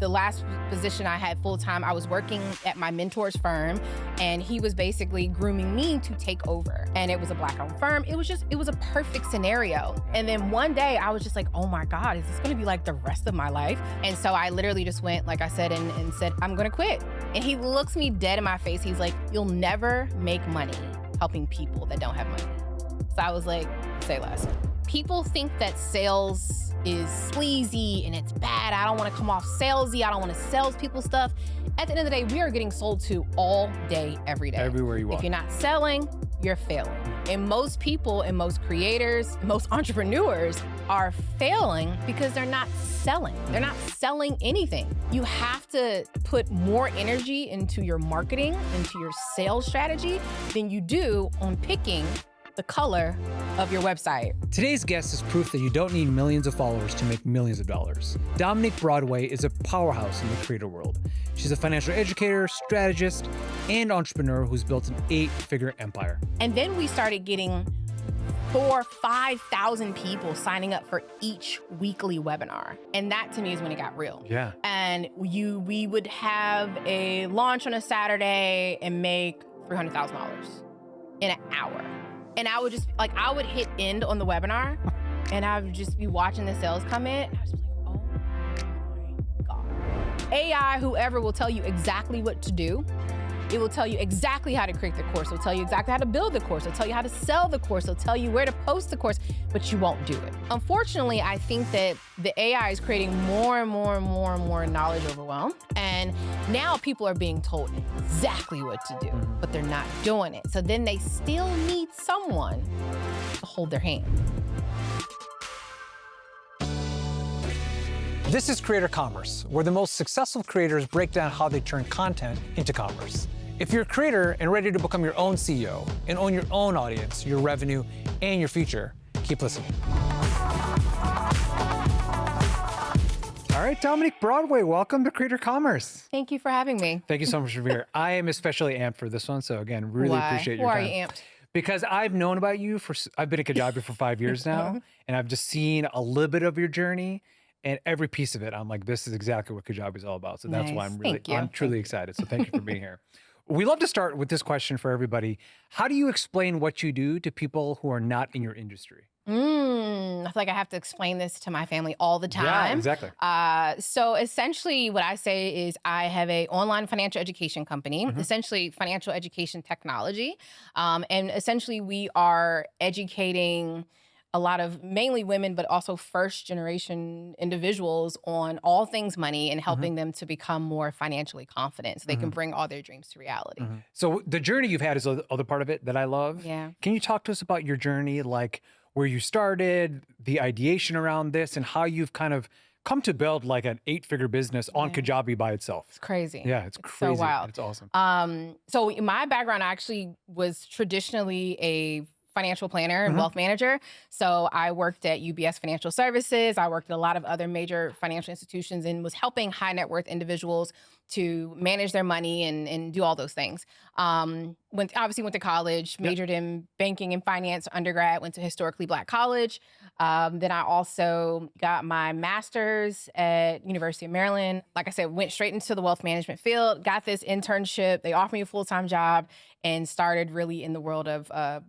the last position I had full-time, I was working at my mentor's firm, and he was basically grooming me to take over. And it was a Black-owned firm. It was a perfect scenario. And then one day I was just like, oh my God, is this gonna be like the rest of my life? And so I literally just went, like I said, and said, I'm gonna quit. And he looks me dead in my face. He's like, you'll never make money helping people that don't have money. So I was like, say less. People think that sales is sleazy and it's bad. I don't want to come off salesy. I don't want to sell people stuff. At the end of the day, we are getting sold to all day, every day. Everywhere you walk. If you're not selling, you're failing. And most people and most creators, most entrepreneurs are failing because they're not selling. They're not selling anything. You have to put more energy into your marketing, into your sales strategy than you do on picking the color of your website. Today's guest is proof that you don't need millions of followers to make millions of dollars. Dominique Broadway is a powerhouse in the creator world. She's a financial educator, strategist, and entrepreneur who's built an 8-figure empire. And then we started getting 4,000 or 5,000 people signing up for each weekly webinar. And that to me is when it got real. Yeah. And we would have a launch on a Saturday and make $300,000 in an hour. And I would just, like, I would hit end on the webinar and I would just be watching the sales come in. And I was just like, oh my God. AI, whoever, will tell you exactly what to do. It will tell you exactly how to create the course. It'll tell you exactly how to build the course. It'll tell you how to sell the course. It'll tell you where to post the course, but you won't do it. Unfortunately, I think that the AI is creating more and more and more and more knowledge overwhelm. And now people are being told exactly what to do, but they're not doing it. So then they still need someone to hold their hand. This is Creator Commerce, where the most successful creators break down how they turn content into commerce. If you're a creator and ready to become your own CEO and own your own audience, your revenue, and your future, keep listening. All right, Dominique Broadway, welcome to Creator Commerce. Thank you for having me. Thank you so much for being here. I am especially amped for this one, so again, really appreciate your time. Why are you amped? Because I've known about you I've been at Kajabi for 5 years now, and I've just seen a little bit of your journey. And every piece of it, I'm like, this is exactly what Kajabi is all about. So that's why I'm truly excited. So thank you for being here. We love to start with this question for everybody. How do you explain what you do to people who are not in your industry? I feel like I have to explain this to my family all the time. Yeah, exactly. So essentially what I say is I have an online financial education company, essentially financial education technology. And essentially we are educating a lot of mainly women, but also first generation individuals on all things money and helping them to become more financially confident so they can bring all their dreams to reality. So the journey you've had is the other part of it that I love. Yeah. Can you talk to us about your journey, like where you started, the ideation around this, and how you've kind of come to build like an 8-figure business on Kajabi by itself? It's crazy. Yeah, it's crazy. So wild. It's awesome. So my background actually was traditionally a financial planner and wealth manager. So I worked at UBS Financial Services. I worked at a lot of other major financial institutions and was helping high net worth individuals to manage their money and do all those things. Obviously went to college, majored in banking and finance, undergrad, went to historically Black college. Then I also got my master's at University of Maryland. Like I said, went straight into the wealth management field, got this internship. They offered me a full-time job and started really in the world of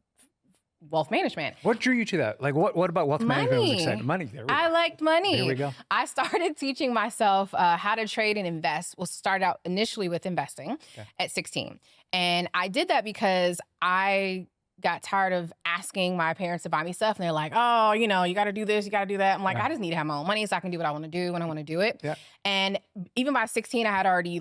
wealth management. What drew you to that? Like, what about wealth management was exciting? Money. There we go. I liked money. There we go. I started teaching myself how to trade and invest. We'll start out initially with investing at 16. And I did that because I got tired of asking my parents to buy me stuff. And they're like, oh, you got to do this, you got to do that. I'm like, I just need to have my own money so I can do what I want to do when I want to do it. Yeah. And even by 16, I had already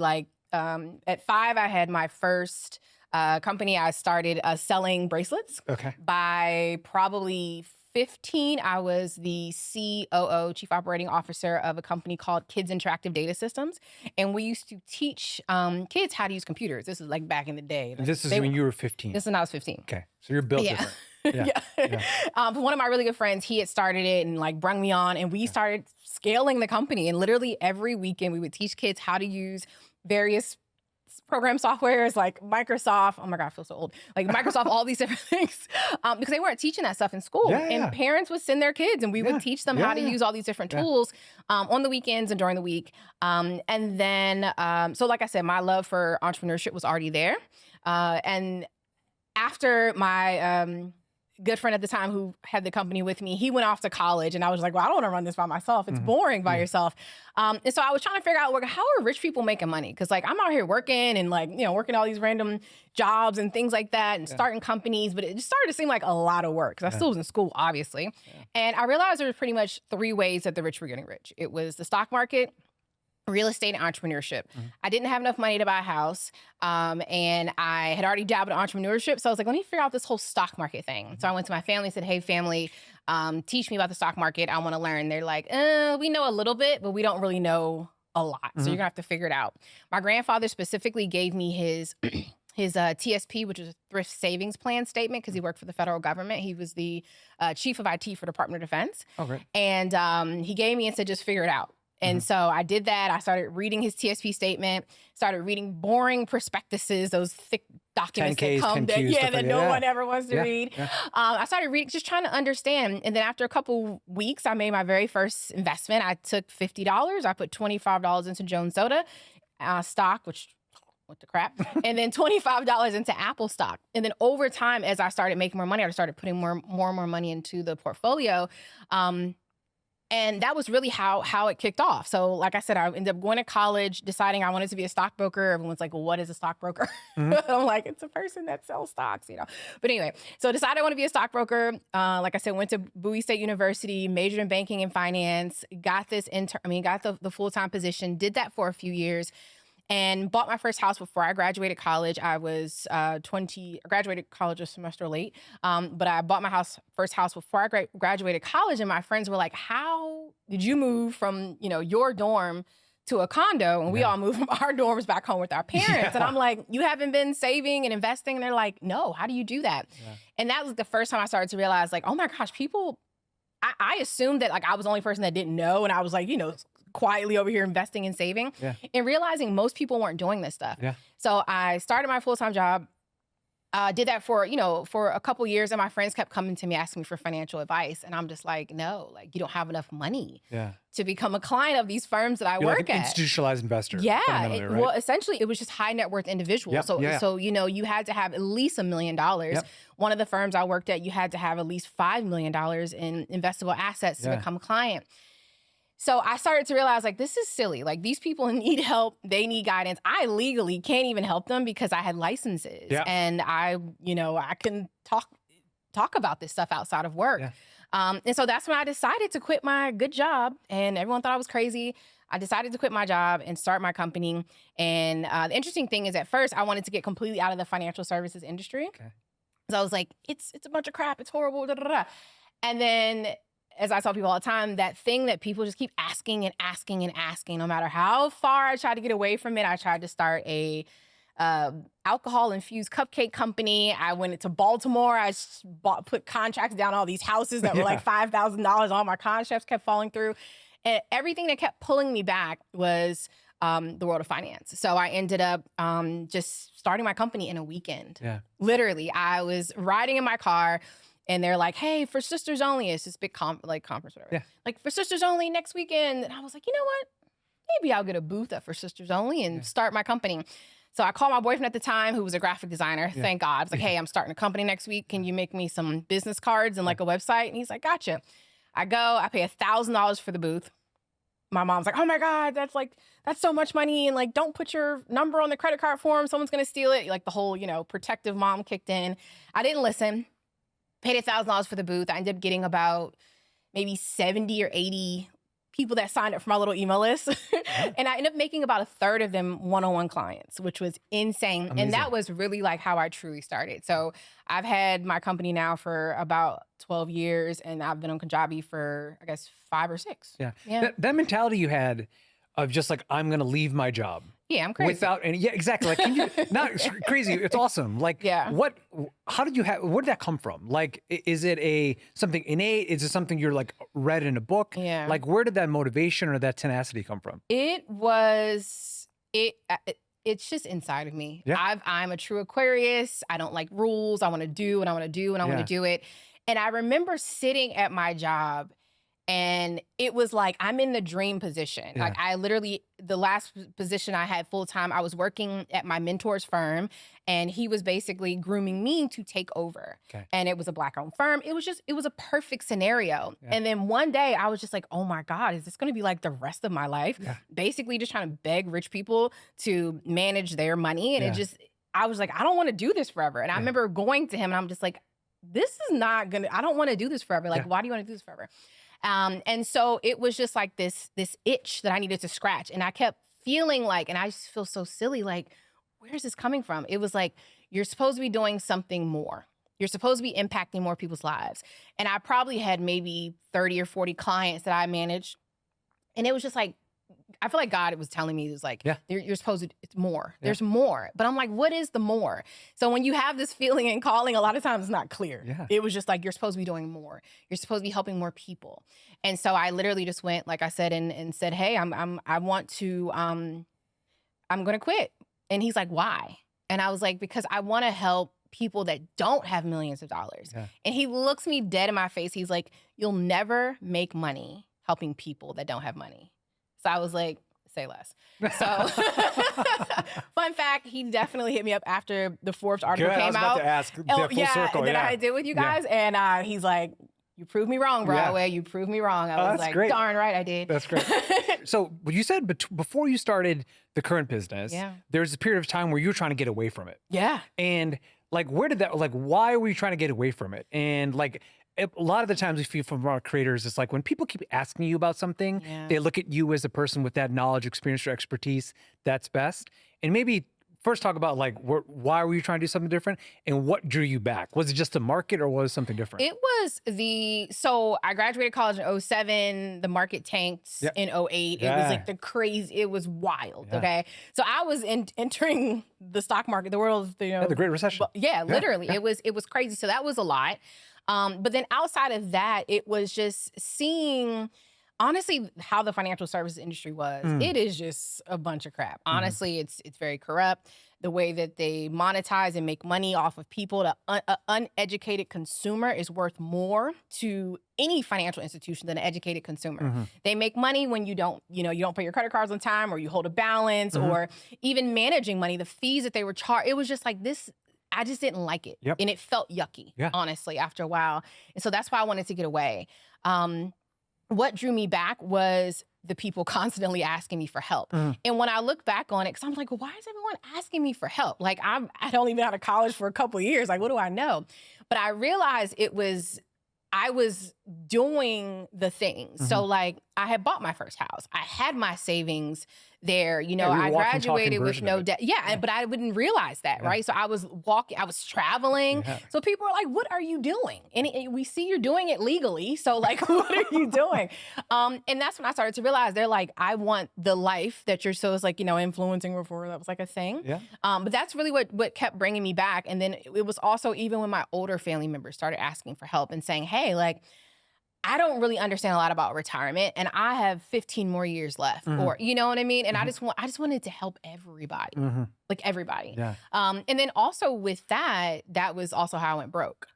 at 5, I had my first company. I started selling bracelets. Okay. By probably 15, I was the COO, Chief Operating Officer of a company called Kids Interactive Data Systems. And we used to teach kids how to use computers. This is like back in the day. This is when you were 15? This is when I was 15. Okay. So you're built different. Yeah. One of my really good friends, he had started it and brung me on, and we started scaling the company. And literally every weekend we would teach kids how to use various program softwares like Microsoft. Oh my God, I feel so old. Like Microsoft, all these different things, because they weren't teaching that stuff in school. And parents would send their kids and we would teach them how to use all these different tools on the weekends and during the week. And then, so like I said, my love for entrepreneurship was already there. And after my good friend at the time who had the company with me, he went off to college and I was like, well, I don't want to run this by myself. It's boring by yourself. And so I was trying to figure out, how are rich people making money? Because like I'm out here working and like, working all these random jobs and things like that and starting companies, but it just started to seem like a lot of work because I still was in school, obviously. And I realized there was pretty much 3 ways that the rich were getting rich. It was the stock market, real estate, and entrepreneurship. I didn't have enough money to buy a house. And I had already dabbled in entrepreneurship. So I was like, let me figure out this whole stock market thing. So I went to my family and said, hey, family, teach me about the stock market. I want to learn. They're like, we know a little bit, but we don't really know a lot. So you're gonna have to figure it out. My grandfather specifically gave me his TSP, which is a thrift savings plan statement, because he worked for the federal government. He was the chief of IT for Department of Defense. Oh, great. And he gave me and said, just figure it out. And so I did that. I started reading his TSP statement, started reading boring prospectuses, those thick documents 10Ks, that come 10Qs, that no one ever wants to read. Yeah. I started reading, just trying to understand. And then after a couple weeks, I made my very first investment. I took $50. I put $25 into Jones Soda stock, which what the crap, and then $25 into Apple stock. And then over time, as I started making more money, I started putting more and more money into the portfolio. And that was really how it kicked off. So like I said, I ended up going to college, deciding I wanted to be a stockbroker. Everyone's like, well, what is a stockbroker? I'm like, it's a person that sells stocks, But anyway, so decided I want to be a stockbroker. Like I said, went to Bowie State University, majored in banking and finance, got the full-time position, did that for a few years, and bought my first house before I graduated college. I was 20, I graduated college a semester late, but I bought my first house before I graduated college, and my friends were like, how did you move from, your dorm to a condo? And we all moved from our dorms back home with our parents. And I'm like, you haven't been saving and investing? And they're like, no, how do you do that? And that was the first time I started to realize, like, oh my gosh, people, I assumed that like I was the only person that didn't know. And I was like, quietly over here investing and saving and realizing most people weren't doing this stuff. So I started my full-time job, did that for a couple years, and my friends kept coming to me asking me for financial advice. And I'm just like, no, like you don't have enough money to become a client of these firms that I work like an at. Institutionalized investor. Yeah. Right? Well, essentially it was just high net worth individuals. So you had to have at least $1 million. One of the firms I worked at, you had to have at least $5 million in investable assets to become a client. So I started to realize, like, this is silly. Like, these people need help. They need guidance. I legally can't even help them because I had licenses. And I can talk about this stuff outside of work. And so that's when I decided to quit my good job. And everyone thought I was crazy. I decided to quit my job and start my company. And the interesting thing is, at first, I wanted to get completely out of the financial services industry. So I was like, it's a bunch of crap. It's horrible. Da, da, da. And then, as I tell people all the time, that thing that people just keep asking and asking and asking, no matter how far I tried to get away from it. I tried to start a alcohol-infused cupcake company. I went into Baltimore. I put contracts down all these houses that were like $5,000. All my contracts kept falling through. And everything that kept pulling me back was the world of finance. So I ended up just starting my company in a weekend. Literally, I was riding in my car, and they're like, hey, for Sisters Only, it's this big conference, whatever. Like, for Sisters Only next weekend. And I was like, you know what? Maybe I'll get a booth at For Sisters Only and start my company. So I called my boyfriend at the time, who was a graphic designer. Thank God. I was like, hey, I'm starting a company next week. Can you make me some business cards and like a website? And he's like, gotcha. I go, I pay $1,000 for the booth. My mom's like, oh my God, that's so much money. And like, don't put your number on the credit card form. Someone's going to steal it. Like the whole, protective mom kicked in. I didn't listen. Paid $1,000 for the booth. I ended up getting about maybe 70 or 80 people that signed up for my little email list. And I ended up making about a third of them one-on-one clients, which was insane. Amazing. And that was really like how I truly started. So I've had my company now for about 12 years, and I've been on Kajabi for, I guess, 5 or 6. That mentality you had of just like, I'm going to leave my job. Yeah, I'm crazy. Without any, exactly. Like, can you, not crazy, it's awesome. Like, where did that come from? Like, is it something innate? Is it something you're like read in a book? Like, where did that motivation or that tenacity come from? It it's just inside of me. Yeah. I'm a true Aquarius. I don't like rules. I want to do what I want to do and I want to do it. And I remember sitting at my job and it was like, I'm in the dream position. Yeah. Like I literally, the last position I had full time, I was working at my mentor's firm and he was basically grooming me to take over. Okay. And it was a Black owned firm. It was a perfect scenario. Yeah. And then one day I was just like, oh my God, is this going to be like the rest of my life? Yeah. Basically just trying to beg rich people to manage their money. And I was like, I don't want to do this forever. And I remember going to him and I'm just like, this is not gonna, I don't want to do this forever. Like, why do you want to do this forever? And so it was just like this itch that I needed to scratch. And I kept feeling like, and I just feel so silly, like, where's this coming from? It was like, you're supposed to be doing something more. You're supposed to be impacting more people's lives. And I probably had maybe 30 or 40 clients that I managed. And it was just like, I feel like God was telling me, it was like, you're supposed to, it's more. There's more. But I'm like, what is the more? So when you have this feeling and calling, a lot of times it's not clear. Yeah. It was just like, you're supposed to be doing more. You're supposed to be helping more people. And so I literally just went, like I said, and said, hey, I'm going to quit. And he's like, why? And I was like, because I want to help people that don't have millions of dollars. Yeah. And he looks me dead in my face. He's like, you'll never make money helping people that don't have money. So I was like, say less. So fun fact, he definitely hit me up after the Forbes article came out. I was about to ask, full circle. That I did with you guys. And he's like, you proved me wrong, Broadway. You proved me wrong. I was like, great. Darn right I did. That's great. So you said before you started the current business, there was a period of time where you were trying to get away from it. Yeah. And like, where did that, like, why were you trying to get away from it? And like, a lot of the times we feel from our creators, it's like when people keep asking you about something, they look at you as a person with that knowledge, experience, or expertise that's best. And maybe first talk about like, why were you trying to do something different and what drew you back? Was it just the market or was it something different? It was so I graduated college in 2007. The market tanked in 2008. It was like it was wild. Okay. So I was entering the stock market, the world, the Great Recession. Literally. It was crazy. So that was a lot. But then outside of that, it was just seeing, honestly, how the financial services industry was. It is just a bunch of crap. Honestly, it's very corrupt. The way that they monetize and make money off of people, the uneducated consumer is worth more to any financial institution than an educated consumer. They make money when you don't pay your credit cards on time or you hold a balance or even managing money, the fees that they were charged. It was just like this. I just didn't like it. And it felt yucky, honestly, after a while. And so that's why I wanted to get away. What drew me back was the people constantly asking me for help. And when I look back on it, because I'm like, well, why is everyone asking me for help? Like, I'd only been out of college for a couple of years. Like, what do I know? But I realized I was doing the things. So like, I had bought my first house. I had my savings there. I graduated with no debt. But I wouldn't realize that, right? So I was traveling. So people are like, what are you doing? And we see you're doing it legally. So like, what are you doing? And that's when I started to realize they're like, I want the life that you're so, it's like, influencing before that was like a thing. But that's really what kept bringing me back. And then it was also even when my older family members started asking for help and saying, hey, like, I don't really understand a lot about retirement and I have 15 more years left or, you know what I mean? And I just wanted to help everybody, like everybody. And then also with that was also how I went broke.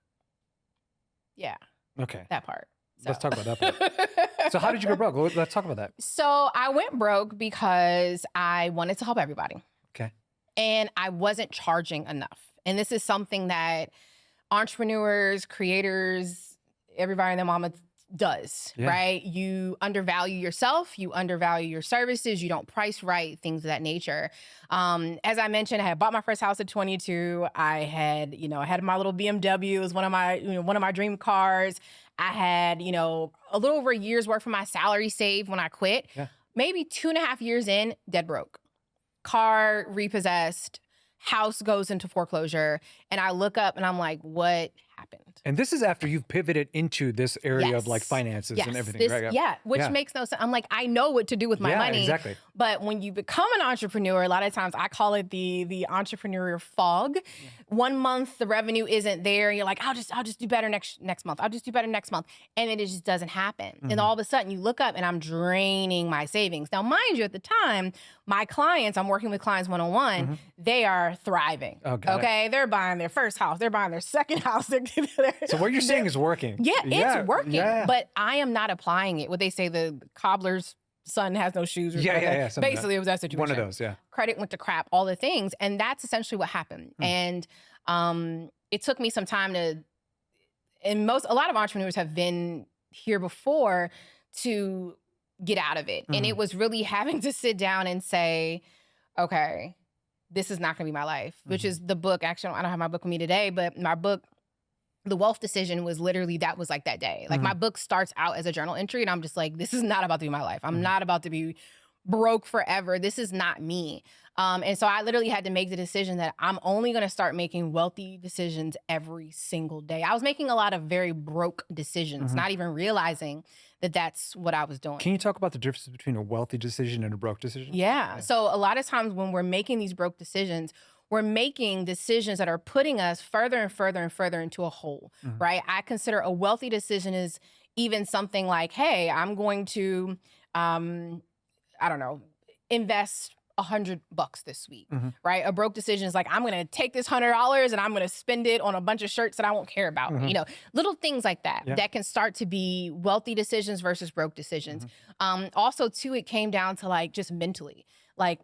Yeah. Okay. That part. So. Let's talk about that part. So how did you go broke? Let's talk about that. So I went broke because I wanted to help everybody. Okay. And I wasn't charging enough. And this is something that entrepreneurs, creators, everybody and their mama does, right? You undervalue yourself, you undervalue your services, you don't price right, things of that nature. As I mentioned, I had bought my first house at 22. I had my little BMW. It was one of my dream cars. I had, a little over a year's worth of my salary saved when I quit. Maybe 2.5 years in, dead broke. Car repossessed, house goes into foreclosure. And I look up and I'm like, what happened. And this is after you've pivoted into this area of like finances and everything, right? Yeah, which makes no sense. I'm like, I know what to do with my money. Exactly. But when you become an entrepreneur, a lot of times I call it the entrepreneurial fog. 1 month the revenue isn't there, and you're like, I'll just do better next month. I'll just do better next month, and then it just doesn't happen. And all of a sudden you look up and I'm draining my savings. Now, mind you, at the time, my clients, I'm working with clients one-on-one, they are thriving. Okay, they're buying their first house, they're buying their second house. So what you're saying is working. Yeah, it's working. Yeah. But I am not applying it. What they say, the cobbler's son has no shoes. Or basically, it was that situation. One of those, yeah. Credit went to crap, all the things. And that's essentially what happened. And it took me some time and a lot of entrepreneurs have been here before to get out of it. And it was really having to sit down and say, okay, this is not going to be my life, which is the book. Actually, I don't have my book with me today, but my book, The Wealth Decision, was literally, that was like that day. Like my book starts out as a journal entry and I'm just like, this is not about to be my life. I'm not about to be broke forever. This is not me. And so I literally had to make the decision that I'm only going to start making wealthy decisions every single day. I was making a lot of very broke decisions, not even realizing that that's what I was doing. Can you talk about the difference between a wealthy decision and a broke decision? Yeah. So a lot of times when we're making these broke decisions, we're making decisions that are putting us further and further and further into a hole, right? I consider a wealthy decision is even something like, hey, I'm going to, invest $100 this week, right? A broke decision is like, I'm going to take this $100 and I'm going to spend it on a bunch of shirts that I won't care about. Little things like that, that can start to be wealthy decisions versus broke decisions. Also too, it came down to like just mentally, like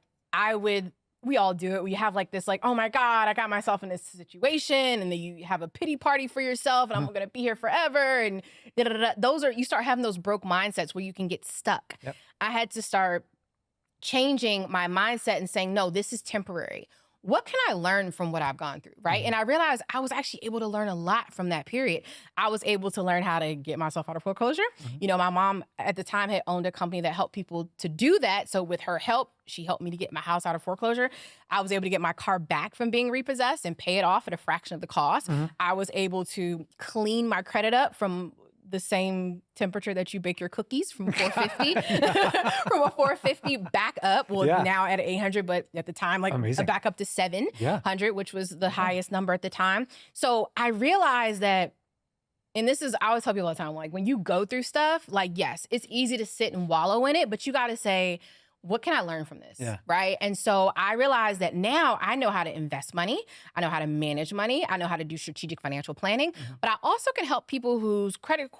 we all do it. We have like this, like, oh my God, I got myself in this situation. And then you have a pity party for yourself and I'm going to be here forever. And you start having those broke mindsets where you can get stuck. I had to start changing my mindset and saying, no, this is temporary. What can I learn from what I've gone through, right? And I realized I was actually able to learn a lot from that period. I was able to learn how to get myself out of foreclosure. My mom at the time had owned a company that helped people to do that. So with her help, she helped me to get my house out of foreclosure. I was able to get my car back from being repossessed and pay it off at a fraction of the cost. I was able to clean my credit up from the same temperature that you bake your cookies, from 450, from a 450 back up. Well, now at 800, but at the time, like back up to 700, which was the highest number at the time. So I realized that, and this is, I always tell people all the time, like when you go through stuff, like, yes, it's easy to sit and wallow in it, but you got to say, what can I learn from this? Right. And so I realized that now I know how to invest money. I know how to manage money. I know how to do strategic financial planning, but I also can help people whose credit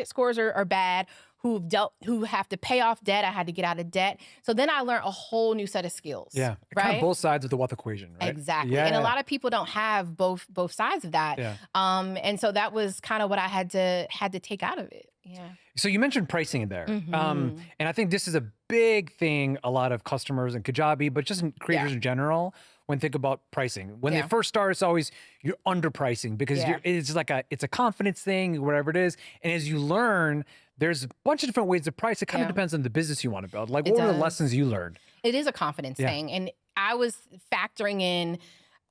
scores are bad, who have to pay off debt. I had to get out of debt. So then I learned a whole new set of skills. Yeah. Right? Kind of both sides of the wealth equation, right? Exactly. And a lot of people don't have both sides of that. And so that was kind of what I had to take out of it. Yeah. So you mentioned pricing in there. And I think this is a big thing a lot of customers in Kajabi, but just in creators in general, when think about pricing. When they first start, it's always you're underpricing because it's like it's a confidence thing, whatever it is. And as you learn, there's a bunch of different ways to price. It kind of depends on the business you want to build. Like, what were the lessons you learned? It is a confidence thing. And I was factoring in,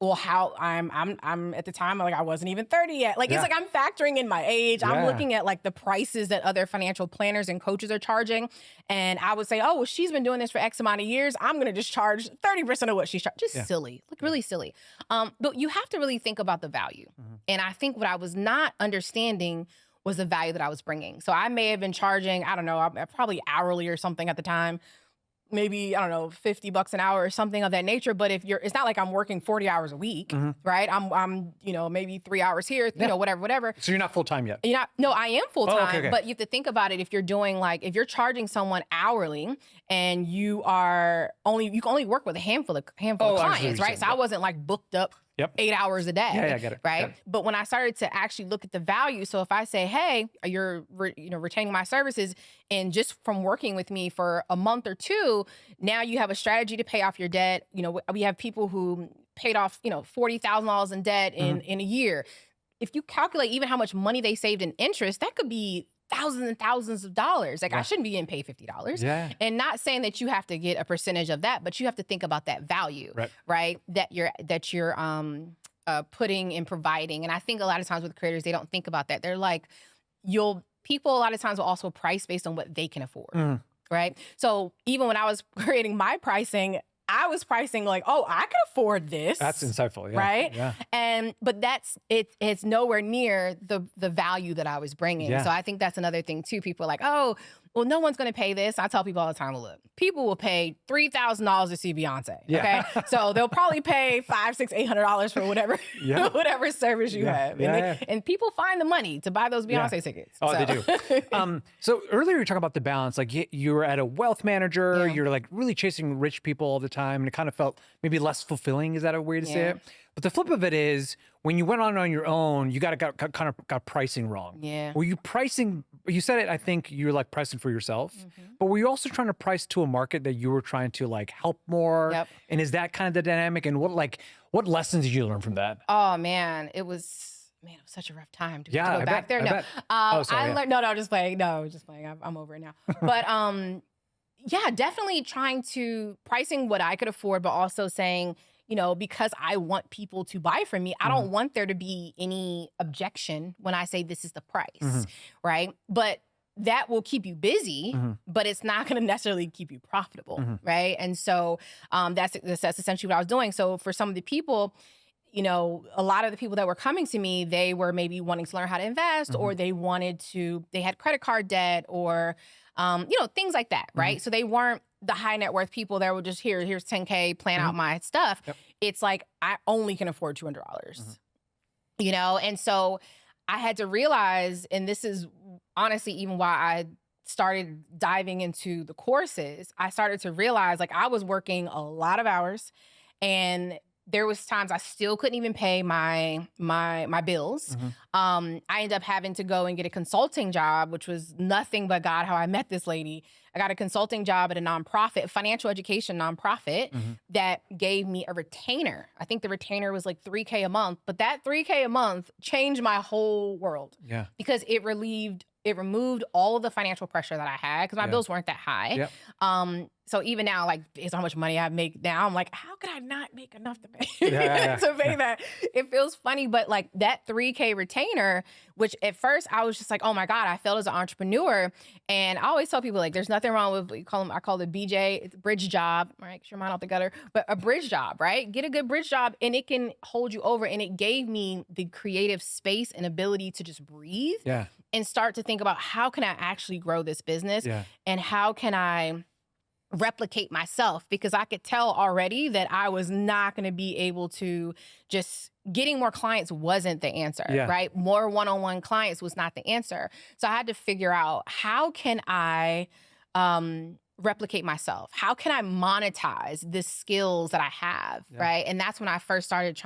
well, how I'm at the time, like I wasn't even 30 yet. Like, it's like I'm factoring in my age. I'm looking at like the prices that other financial planners and coaches are charging. And I would say, oh, well, she's been doing this for X amount of years. I'm going to just charge 30% of what she's charging. Just silly, like really silly. But you have to really think about the value. And I think what I was not understanding was the value that I was bringing. So I may have been charging, I don't know, probably hourly or something at the time. Maybe, I don't know, $50 an hour or something of that nature. But it's not like I'm working 40 hours a week, right? I'm maybe 3 hours here, whatever. So you're not full-time yet? No, I am full-time, but you have to think about it. If you're doing if you're charging someone hourly and you can only work with a handful of clients, right? So I wasn't like booked up 8 hours a day. Yeah, I get it. Right. But when I started to actually look at the value, so if I say, hey, you're retaining my services, and just from working with me for a month or two, now you have a strategy to pay off your debt. We have people who paid off, $40,000 in debt in a year. If you calculate even how much money they saved in interest, that could be thousands and thousands of dollars. Like I shouldn't be getting paid $50. And not saying that you have to get a percentage of that, but you have to think about that value, right? That you're putting and providing. And I think a lot of times with creators, they don't think about that. They're like, people a lot of times will also price based on what they can afford, right? So even when I was creating my pricing, I was pricing like, oh, I can afford this. That's insightful, yeah. Right? Yeah. But it's nowhere near the value that I was bringing. Yeah. So I think that's another thing too. People are like, oh, well, no one's going to pay this. I tell people all the time, well, look, people will pay $3,000 to see Beyonce. Yeah. Okay. So they'll probably pay $500, $600, $800 for whatever, whatever service you have. And people find the money to buy those Beyonce tickets. Oh, they do. So earlier you were talking about the balance, like you were at a wealth manager, you're like really chasing rich people all the time. And it kind of felt maybe less fulfilling. Is that a way to say it? But the flip of it is when you went on your own, you got pricing wrong. Yeah. Were you pricing, you said it, I think you were like pricing for yourself, but were you also trying to price to a market that you were trying to like help more? Yep. And is that kind of the dynamic? And what lessons did you learn from that? Oh man, it was such a rough time to go back there. No, I learned, no, just playing. No, just playing. I'm over it now. But yeah, definitely trying to pricing what I could afford, but also saying, because I want people to buy from me, I don't want there to be any objection when I say this is the price, right? But that will keep you busy, but it's not going to necessarily keep you profitable, right? And so that's essentially what I was doing. So for some of the people, a lot of the people that were coming to me, they were maybe wanting to learn how to invest, or they had credit card debt, or things like that, right? So they weren't the high net worth people that were just here's 10K, plan out my stuff. Yep. It's like, I only can afford $200, and so I had to realize, and this is honestly even why I started diving into the courses, I started to realize like I was working a lot of hours, and there was times I still couldn't even pay my bills. I ended up having to go and get a consulting job, which was nothing but God, how I met this lady. I got a consulting job at a nonprofit, financial education nonprofit, that gave me a retainer. I think the retainer was like $3K a month, but that $3K a month changed my whole world. Yeah. Because it removed all of the financial pressure that I had, because my bills weren't that high. Yep. So even now, like, based on how much money I make now, I'm like, how could I not make enough to pay to pay that? It feels funny, but like that $3K retainer, which at first I was just like, oh my God, I failed as an entrepreneur. And I always tell people, like, there's nothing wrong with, I call it BJ, it's a bridge job, right? Get your mind off the gutter, but a bridge job, right? Get a good bridge job and it can hold you over. And it gave me the creative space and ability to just breathe and start to think about, how can I actually grow this business? And how can I replicate myself? Because I could tell already that I was not going to be able to just getting more clients wasn't the answer, right? More one-on-one clients was not the answer. So I had to figure out, how can I replicate myself? How can I monetize the skills that I have, right? And that's when I first started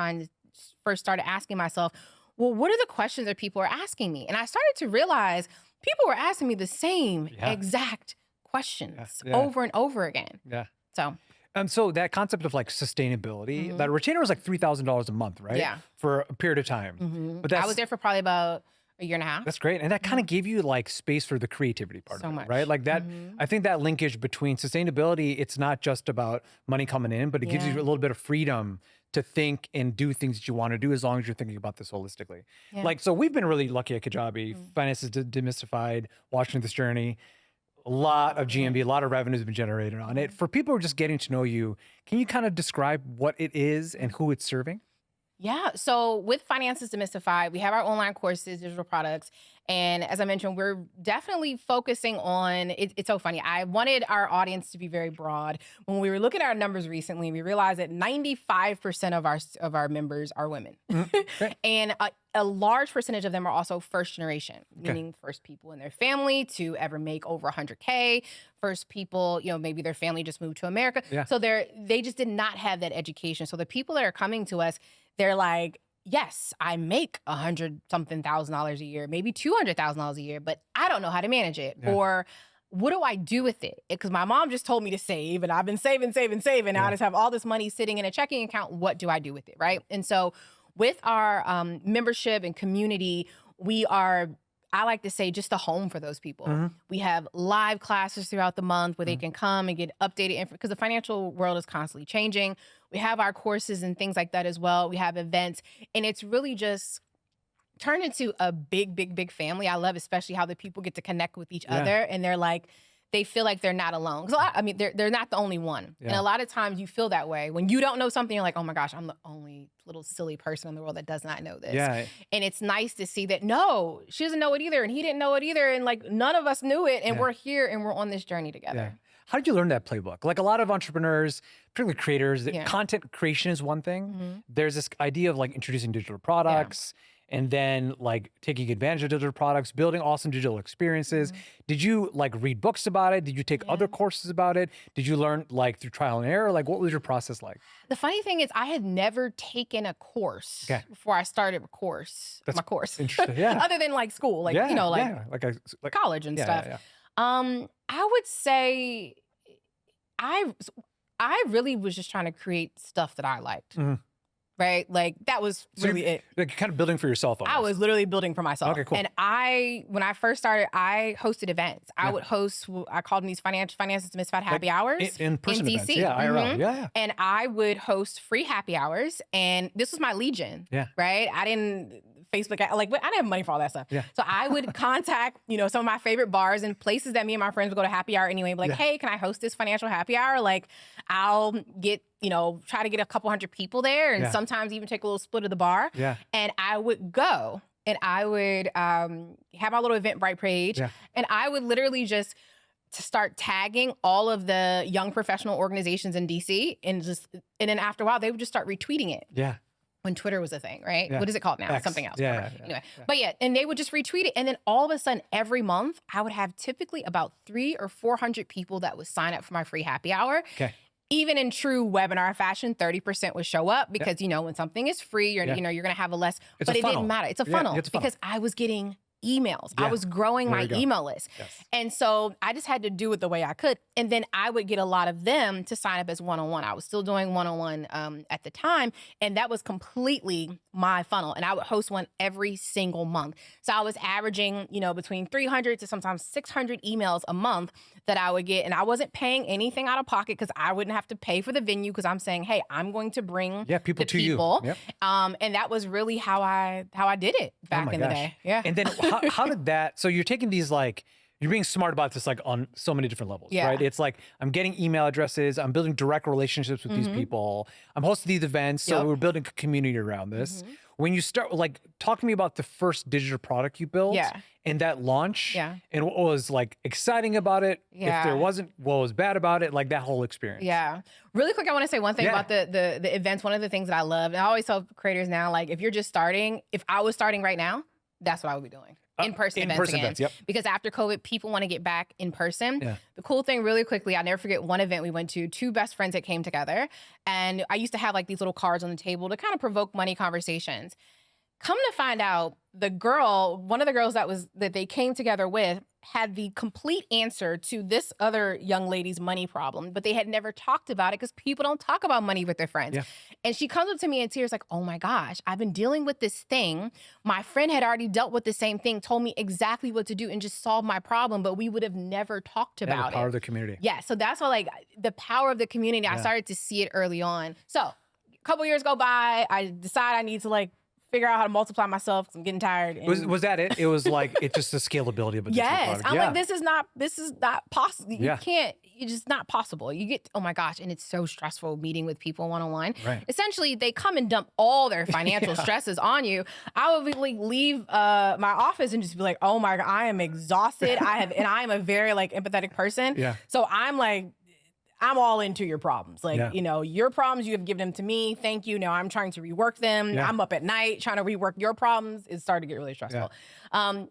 asking myself, well, what are the questions that people are asking me? And I started to realize people were asking me the same exact questions over and over again. Yeah. So that concept of like sustainability, that retainer was like $3,000 a month, right? Yeah. For a period of time. But I was there for probably about a year and a half. That's great. And that kind of gave you like space for the creativity part of it, right? Like that, I think that linkage between sustainability, it's not just about money coming in, but it gives you a little bit of freedom to think and do things that you want to do, as long as you're thinking about this holistically. Yeah. Like, so we've been really lucky at Kajabi, Finances Demystified, watching this journey. A lot of GMB, a lot of revenue has been generated on it. For people who are just getting to know you, can you kind of describe what it is and who it's serving? Yeah. So with Finances Demystified, we have our online courses, digital products. And as I mentioned, we're definitely focusing on, it's so funny. I wanted our audience to be very broad. When we were looking at our numbers recently, we realized that 95% of our members are women. And a large percentage of them are also first generation, meaning first people in their family to ever make over 100K. First people, maybe their family just moved to America. Yeah. So they just did not have that education. So the people that are coming to us, they're like, yes, I make $100-something thousand a year, maybe $200,000 a year, but I don't know how to manage it. Yeah. Or what do I do with it? Because my mom just told me to save, and I've been saving. Now I just have all this money sitting in a checking account. What do I do with it, right? And so with our membership and community, we are I like to say, just a home for those people. We have live classes throughout the month where they can come and get updated because the financial world is constantly changing. We have our courses and things like that as well. We have events, and it's really just turned into a big, big, big family. I love especially how the people get to connect with each other, and they're like, they feel like they're not alone. So I mean, they're not the only one. And a lot of times you feel that way. When you don't know something, you're like, oh my gosh, I'm the only little silly person in the world that does not know this. Yeah. And it's nice to see that, no, she doesn't know it either. And he didn't know it either. And like, none of us knew it. And we're here and we're on this journey together. Yeah. How did you learn that playbook? Like a lot of entrepreneurs, particularly creators, content creation is one thing. There's this idea of like introducing digital products, and then like taking advantage of digital products, building awesome digital experiences. Did you like read books about it? Did you take other courses about it? Did you learn like through trial and error? Like what was your process like? The funny thing is I had never taken a course before I started my course. Interesting. Yeah. Other than like school, like, you know, like college and stuff. I would say I really was just trying to create stuff that I liked. Right? Like that was really it. Like kind of building for yourself. Almost. I was literally building for myself. Okay, cool. And when I first started, I hosted events. I would host, I called them these finances demystified happy hours in-person in events. DC. Yeah, IRL. And I would host free happy hours. And this was my legion. Right? I didn't Facebook, like, I didn't have money for all that stuff. So I would contact, you know, some of my favorite bars and places that me and my friends would go to happy hour anyway. Be like, hey, can I host this financial happy hour? Like, I'll get, you know, try to get a couple hundred people there and sometimes even take a little split of the bar. And I would go and I would have my little Eventbrite page and I would literally just to start tagging all of the young professional organizations in DC and then after a while, they would just start retweeting it. When Twitter was a thing, right? What is it called now? X. Something else. Anyway. But and they would just retweet it. And then all of a sudden, every month, I would have typically about 300 or 400 people that would sign up for my free happy hour. Even in true webinar fashion, 30% would show up because, you know, when something is free, you're you know, you're going to have a less, but it didn't matter. It's a funnel because I was getting emails. I was growing my email list. And so I just had to do it the way I could. And then I would get a lot of them to sign up as one-on-one. I was still doing one-on-one at the time. And that was completely my funnel. And I would host one every single month. So I was averaging, you know, between 300 to sometimes 600 emails a month that I would get. And I wasn't paying anything out of pocket because I wouldn't have to pay for the venue because I'm saying, hey, I'm going to bring people to people. You. And that was really how I did it back in the day. And then how did that, so you're taking these like, you're being smart about this like on so many different levels, right? It's like, I'm getting email addresses, I'm building direct relationships with these people, I'm hosting these events, so we're building a community around this. When you start, like, talk to me about the first digital product you built and that launch and what was like exciting about it, if there wasn't, what was bad about it, like that whole experience. Really quick, I want to say one thing about the events. One of the things that I love, and I always tell creators now, like if you're just starting, if I was starting right now, that's what I would be doing. In-person events again. Because after COVID, people want to get back in person. The cool thing really quickly, I'll never forget one event we went to, two best friends that came together. And I used to have like these little cards on the table to kind of provoke money conversations. Come to find out, one of the girls that they came together with had the complete answer to this other young lady's money problem, but they had never talked about it because people don't talk about money with their friends. And she comes up to me in tears like, oh my gosh, I've been dealing with this thing. My friend had already dealt with the same thing, told me exactly what to do and just solved my problem, but we would have never talked about it. The power of the community. So that's why like the power of the community, I started to see it early on. So a couple years go by, I decide I need to like figure out how to multiply myself because I'm getting tired. And was that it? It was like, it's just the scalability of a digital product. I'm like, this is not possible. You can't, it's just not possible. You get, oh my gosh, and it's so stressful meeting with people one-on-one. Essentially, they come and dump all their financial stresses on you. I would like leave my office and just be like, oh my God, I am exhausted. And I am a very like empathetic person. So I'm like, I'm all into your problems. Like, you know, your problems, you have given them to me. Thank you. Now I'm trying to rework them. I'm up at night trying to rework your problems. It started to get really stressful.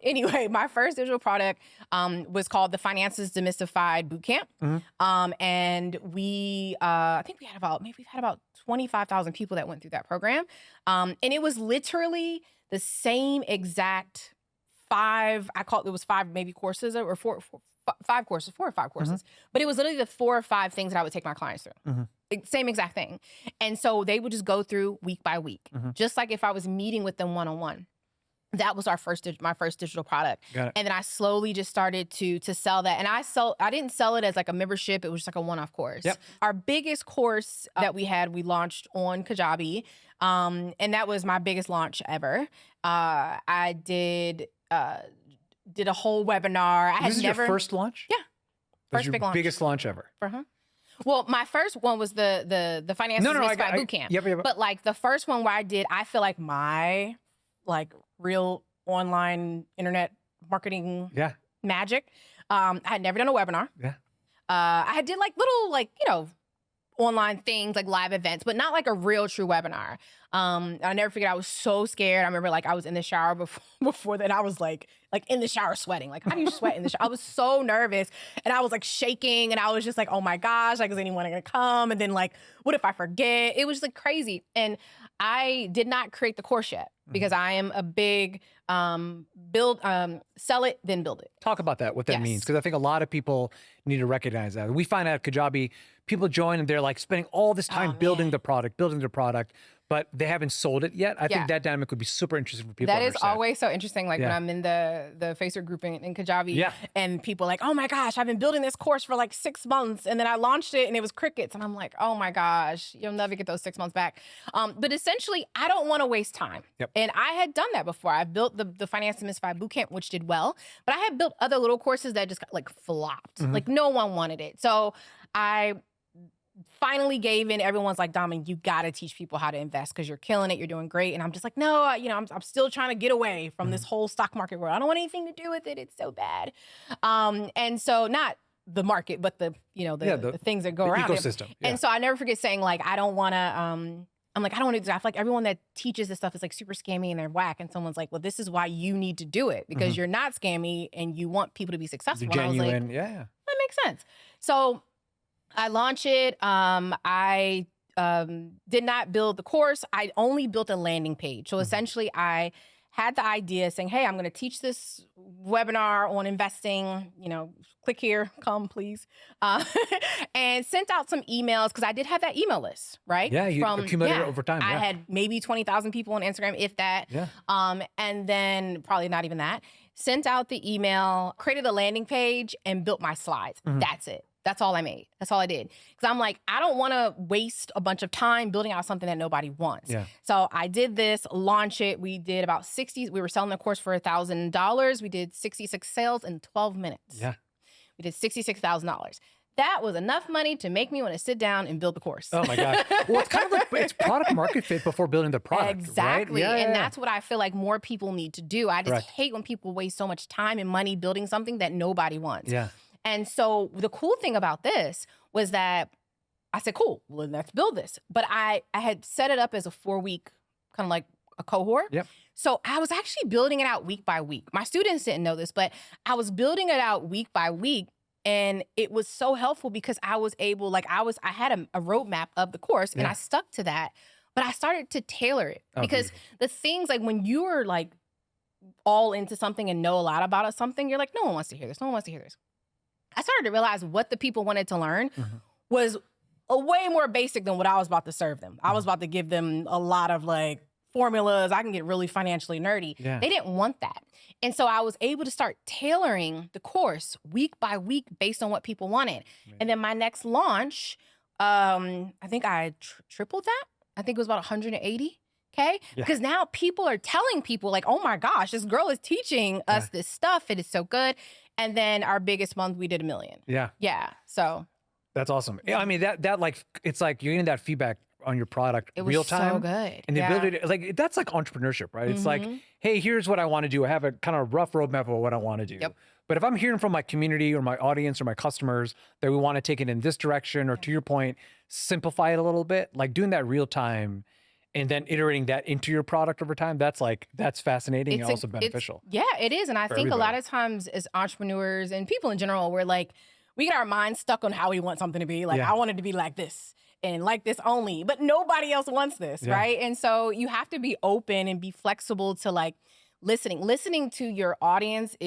Anyway, my first digital product was called the Finances Demystified Bootcamp. And I think we had about 25,000 people that went through that program. And it was literally the same exact five maybe courses or four or five courses. But it was literally the 4 or 5 things that I would take my clients through. Same exact thing. And so they would just go through week by week, just like if I was meeting with them one-on-one. That was my first digital product. Got it. And then I slowly just started to sell that. And I didn't sell it as like a membership. It was just like a one-off course. Yep. Our biggest course that we launched on Kajabi. And that was my biggest launch ever. I did a whole webinar. This is your first launch? Yeah. First big launch. Biggest launch ever. Uh-huh. Well, my first one was the Finance Demystified Bootcamp. Yep. But like the first one where I feel like my real online internet marketing magic. I had never done a webinar. Yeah. I had did like little online things like live events, but not like a real true webinar. I never figured. I was so scared. I remember I was in the shower before that. I was like in the shower sweating. Like, how do you sweat in the shower? I was so nervous and I was like shaking and I was just like, oh my gosh, like, is anyone gonna come? And then what if I forget? It was crazy. And I did not create the course yet because I am a big sell it, then build it. Talk about that, what that means. Because I think a lot of people need to recognize that. We find out at Kajabi, people join and they're spending all this time building the product, but they haven't sold it yet. I think that dynamic would be super interesting for people to understand. That is always so interesting. When I'm in the Facebook group in Kajabi and people oh my gosh, I've been building this course for 6 months and then I launched it and it was crickets. And I'm like, oh my gosh, you'll never get those 6 months back. But essentially, I don't want to waste time. Yep. And I had done that before. I've built the Finance Demystified Bootcamp, which did well, but I had built other little courses that just got flopped. No one wanted it. So I finally gave in. Everyone's like, Dominique, you got to teach people how to invest because you're killing it. You're doing great. And I'm just like, no, I'm still trying to get away from this whole stock market world. I don't want anything to do with it. It's so bad. And so not the market, but the things that go around ecosystem. It. And so I never forget saying I don't want to, I don't want to do. I feel like everyone that teaches this stuff is super scammy and they're whack. And someone's like, well, this is why you need to do it because you're not scammy and you want people to be successful. You're genuine. And I was like, that makes sense. So I launched it. I did not build the course. I only built a landing page. So essentially, I had the idea saying, hey, I'm going to teach this webinar on investing. Click here, come please. And sent out some emails because I did have that email list, right? Yeah, you accumulated it over time. I had maybe 20,000 people on Instagram, if that. Yeah. And then probably not even that. Sent out the email, created a landing page, and built my slides. That's it. That's all I made. That's all I did. Because I'm like, I don't want to waste a bunch of time building out something that nobody wants. Yeah. So I did this, launch it. We did about 60. We were selling the course for $1,000. We did 66 sales in 12 minutes. Yeah. We did $66,000. That was enough money to make me want to sit down and build the course. Oh my God. Well, it's kind of it's product market fit before building the product. Exactly. Right? And that's what I feel like more people need to do. I just hate when people waste so much time and money building something that nobody wants. Yeah. And so the cool thing about this was that I said, cool, well, let's build this. But I had set it up as a 4-week kind of like a cohort. Yep. So I was actually building it out week by week. My students didn't know this, but I was building it out week by week. And it was so helpful because I was able, I had a roadmap of the course and I stuck to that, but I started to tailor it because the things when you are all into something and know a lot about something, you're like, no one wants to hear this. No one wants to hear this. I started to realize what the people wanted to learn was a way more basic than what I was about to serve them. I was about to give them a lot of formulas. I can get really financially nerdy. Yeah. They didn't want that. And so I was able to start tailoring the course week by week based on what people wanted. Right. And then my next launch, I think I tripled that. I think it was about 180. Okay. Because now people are telling people oh my gosh, this girl is teaching us this stuff. It is so good. And then our biggest month, we did $1 million. Yeah. Yeah. So that's awesome. I mean, that it's you're getting that feedback on your product real time. It was so good. And the ability to, that's entrepreneurship, right? It's hey, here's what I want to do. I have a kind of rough roadmap of what I want to do. Yep. But if I'm hearing from my community or my audience or my customers that we want to take it in this direction, or to your point, simplify it a little bit, doing that real time and then iterating that into your product over time, that's fascinating and also beneficial. Yeah, it is. And I think a lot of times as entrepreneurs and people in general, we're we get our minds stuck on how we want something to be. I want it to be like this and like this only, but nobody else wants this, right? And so you have to be open and be flexible to listening to your audience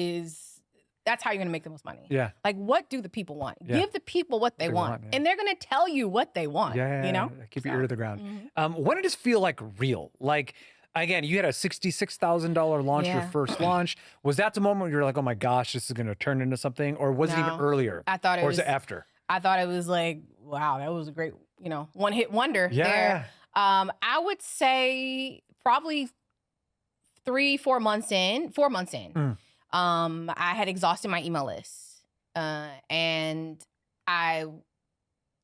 that's how you're going to make the most money. Yeah. What do the people want? Give the people what they want. And they're going to tell you what they want, you know? Keep your ear to the ground. When did this feel real? Again, you had a $66,000 launch, your first launch. Was that the moment where you're like, oh my gosh, this is going to turn into something? Or was it even earlier? I thought it was. Or is it after? I thought it was like, wow, that was a great, one-hit wonder there. I would say probably 4 months in. I had exhausted my email list. And I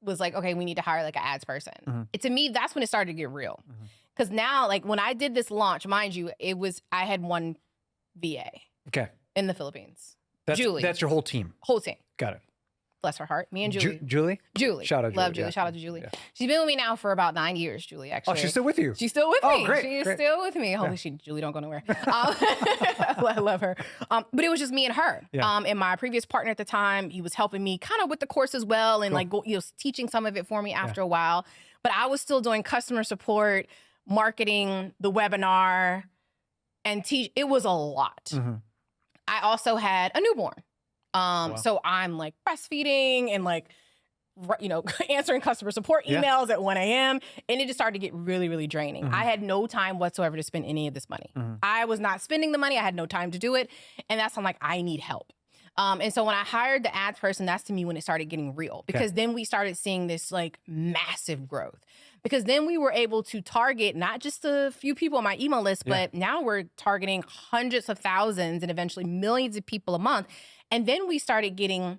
was like, okay, we need to hire like an ads person. To me, that's when it started to get real. Because now, like when I did this launch, mind you, I had one VA in the Philippines. Julie. That's your whole team? Whole team. Got it. Bless her heart. Me and Julie. Julie? Shout out Julie. Love Julie. Yeah. Shout out to Julie. Yeah. She's been with me now for about 9 years, Julie, actually. Oh, she's still with you? She's still with me. Great. She's still with me. Holy shit, Julie, don't go nowhere. I love her. But it was just me and her. And my previous partner at the time, he was helping me kind of with the course as well and teaching some of it for me after a while. But I was still doing customer support, marketing, the webinar, and teach. It was a lot. I also had a newborn. So I'm like breastfeeding and like, answering customer support emails at 1 a.m. And it just started to get really, really draining. I had no time whatsoever to spend any of this money. I was not spending the money. I had no time to do it. And that's when I'm like, I need help. And so when I hired the ads person, that's to me when it started getting real, because then we started seeing this like massive growth, because then we were able to target not just a few people on my email list, but now we're targeting hundreds of thousands and eventually millions of people a month. And then we started getting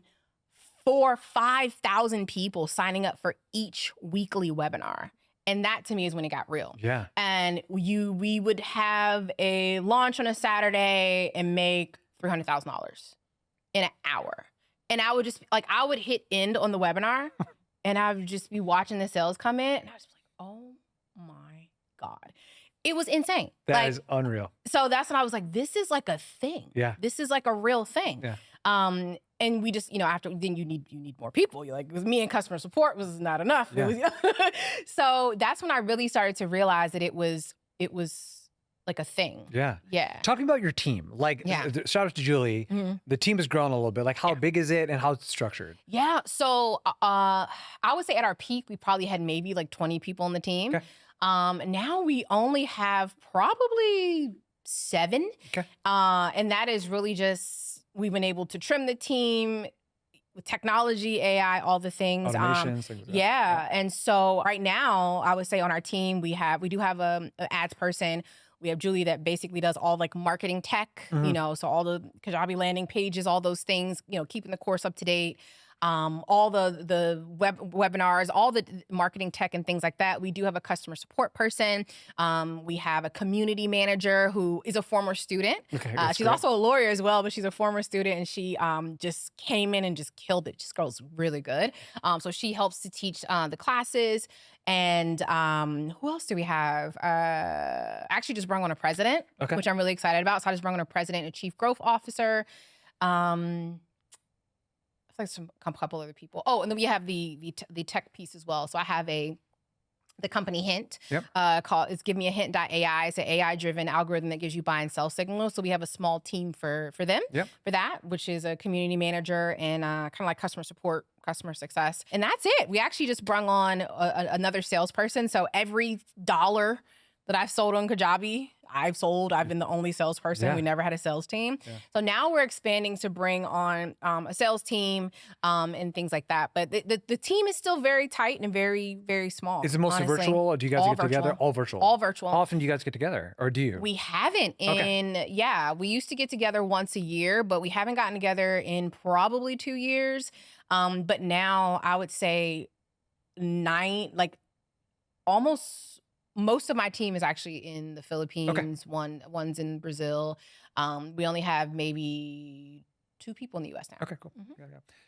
4,000 or 5,000 people signing up for each weekly webinar. And that to me is when it got real. And we would have a launch on a Saturday and make $300,000 in an hour. And I would just I would hit end on the webinar and I would just be watching the sales come in. And I was like, oh my God. It was insane. That is unreal. So that's when I was like, this is like a thing. This is like a real thing. And we just, after then you need more people. You're like, with me and customer support was not enough. So that's when I really started to realize that it was like a thing. Talking about your team, shout out to Julie. The team has grown a little bit. Like how big is it and how it's structured? So I would say at our peak, we probably had maybe like 20 people on the team. Now we only have probably 7. And that is really just, we've been able to trim the team with technology, AI, all the things. Automations, things like that. And so right now, I would say on our team, we do have an ads person. We have Julie that basically does all like marketing tech, so all the Kajabi landing pages, all those things, keeping the course up to date. All the webinars, all the marketing tech and things like that. We do have a customer support person. We have a community manager who is a former student. She's also a lawyer as well, but she's a former student, and she just came in and just killed it. This girl's really good. So she helps to teach the classes. And who else do we have? Actually just brought on a president, which I'm really excited about. So I just brought on a president and a chief growth officer. Like a couple other people. Oh, and then we have the tech piece as well. So I have the company Hint called Give Me a Hint.ai. It's an AI-driven algorithm that gives you buy and sell signals. So we have a small team for them for that, which is a community manager and kind of like customer support, customer success. And that's it. We actually just brung on another salesperson. So every dollar that I've sold on Kajabi, I've been the only salesperson. We never had a sales team. So now we're expanding to bring on a sales team and things like that. But the team is still very tight and very, very small. Is it mostly virtual, or do you guys get together? All virtual. All virtual. How often do you guys get together, or do you? We haven't we used to get together once a year, but we haven't gotten together in probably 2 years. But now I would say most of my team is actually in the Philippines. One's in Brazil. We only have maybe 2 people in the U.S. now. Okay, cool.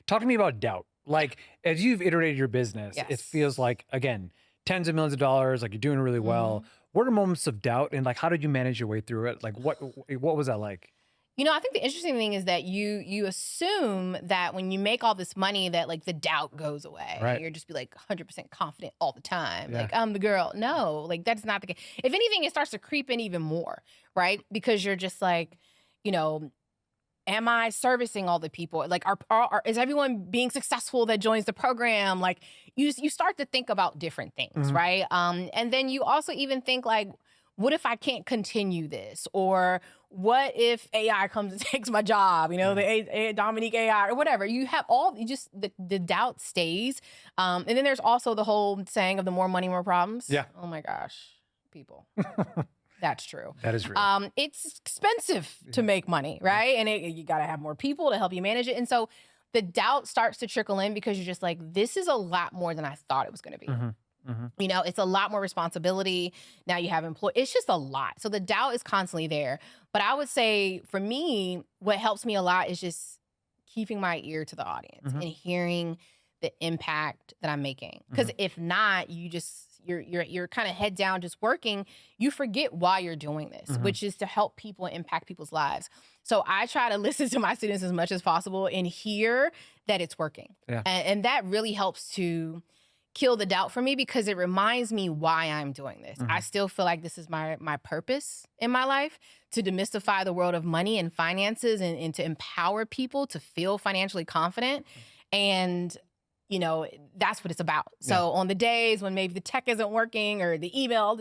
Talk to me about doubt. Like, as you've iterated your business, it feels like, again, tens of millions of dollars, like you're doing really well. What are moments of doubt, and like, how did you manage your way through it? Like, what was that like? I think the interesting thing is that you assume that when you make all this money that like the doubt goes away. You're just be like 100% confident all the time. Like, I'm the girl. No, like that's not the case. If anything, it starts to creep in even more, right? Because you're just like, am I servicing all the people? Like, is everyone being successful that joins the program? Like, you start to think about different things, right? And then you also even think like, what if I can't continue this? Or what if AI comes and takes my job? You know, the Dominique AI or whatever. You have the doubt stays. And then there's also the whole saying of the more money, more problems. Yeah. Oh my gosh, people. That's true. That is real. It's expensive to make money, right? And you got to have more people to help you manage it. And so the doubt starts to trickle in because you're just like, this is a lot more than I thought it was going to be. You know, it's a lot more responsibility. Now you have employees. It's just a lot. So the doubt is constantly there. But I would say for me, what helps me a lot is just keeping my ear to the audience and hearing the impact that I'm making. Because if not, you're kind of head down just working. You forget why you're doing this, which is to help people and impact people's lives. So I try to listen to my students as much as possible and hear that it's working. Yeah. And that really helps to kill the doubt for me because it reminds me why I'm doing this. I still feel like this is my purpose in my life, to demystify the world of money and finances and to empower people to feel financially confident. And, you know, that's what it's about. So on the days when maybe the tech isn't working or the email,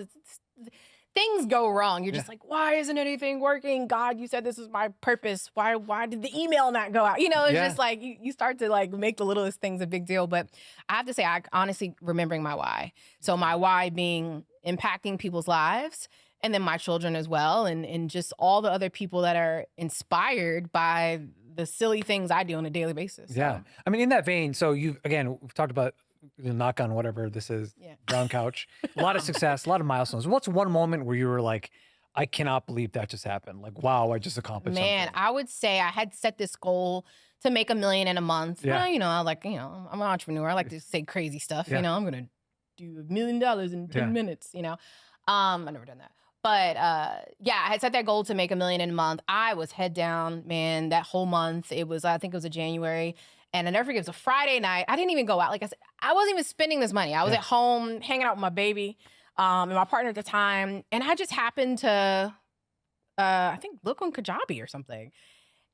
things go wrong. You're just like, why isn't anything working? God, you said this is my purpose. Why did the email not go out? You know, it's just like you start to like make the littlest things a big deal. But I have to say, I honestly remembering my why. So my why being impacting people's lives, and then my children as well, and just all the other people that are inspired by the silly things I do on a daily basis. Yeah. So. I mean, in that vein, so we've talked about the knock on whatever this is, brown couch, a lot of success, a lot of milestones. What's one moment where you were like, I cannot believe that just happened? Like, wow, I just accomplished something. I would say I had set this goal to make $1 million in a month. Yeah. Well, you know, I'm an entrepreneur. I like to say crazy stuff. You know, I'm going to do $1 million in 10 minutes, you know. I've never done that. But I had set that goal to make $1 million in a month. I was head down, man, that whole month. I think it was a January. And I never forget, it was a Friday night. I didn't even go out. Like I said, I wasn't even spending this money. I was at home hanging out with my baby and my partner at the time. And I just happened to, I think, look on Kajabi or something.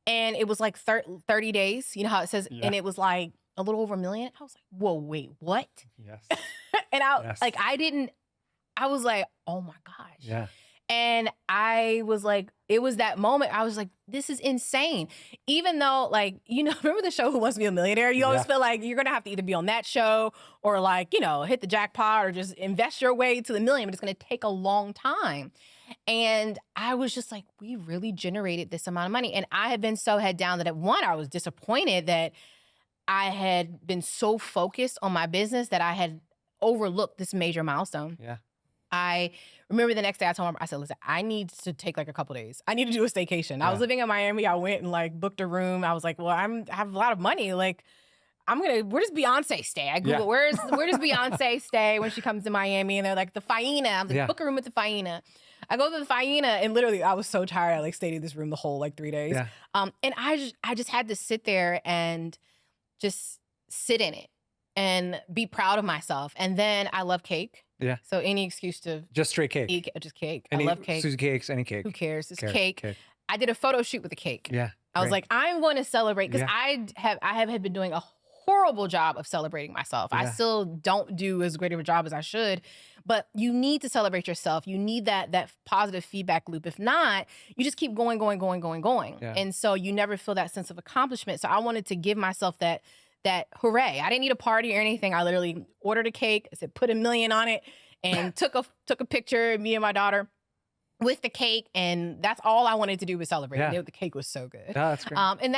And it was like 30 days. You know how it says? Yeah. And it was like a little over $1 million. I was like, whoa, wait, what? Yes. And I was like, oh my gosh. Yeah. And I was like, it was that moment. I was like, this is insane. Even though, like, you know, remember the show Who Wants to Be a Millionaire? You always feel like you're going to have to either be on that show or like, you know, hit the jackpot or just invest your way to the million, but it's going to take a long time. And I was just like, we really generated this amount of money. And I had been so head down that at one, I was disappointed that I had been so focused on my business that I had overlooked this major milestone. Yeah. I remember the next day I told him, I said, listen, I need to take like a couple days. I need to do a staycation. I was living in Miami. I went and like booked a room. I was like, well, I have a lot of money. Like, where does Beyonce stay? I Googled, where does Beyonce stay when she comes to Miami? And they're like, the Faena. I'm like, book a room at the Faena. I go to the Faena and literally I was so tired. I like stayed in this room the whole like 3 days. Yeah. And I just had to sit there and just sit in it and be proud of myself. And then I love cake. Yeah. So any excuse to just straight cake. Eat, just cake. I love cake. Susie cakes, any cake. Who cares? It's cake. I did a photo shoot with the cake. Yeah. I was like, I'm going to celebrate because I have been doing a horrible job of celebrating myself. I still don't do as great of a job as I should, but you need to celebrate yourself. You need that positive feedback loop. If not, you just keep going. Yeah. And so you never feel that sense of accomplishment. So I wanted to give myself that hooray. I didn't need a party or anything. I literally ordered a cake. I said, put $1 million on it and took a picture of me and my daughter with the cake. And that's all I wanted to do was celebrate. Yeah. The cake was so good. Oh, that's great. And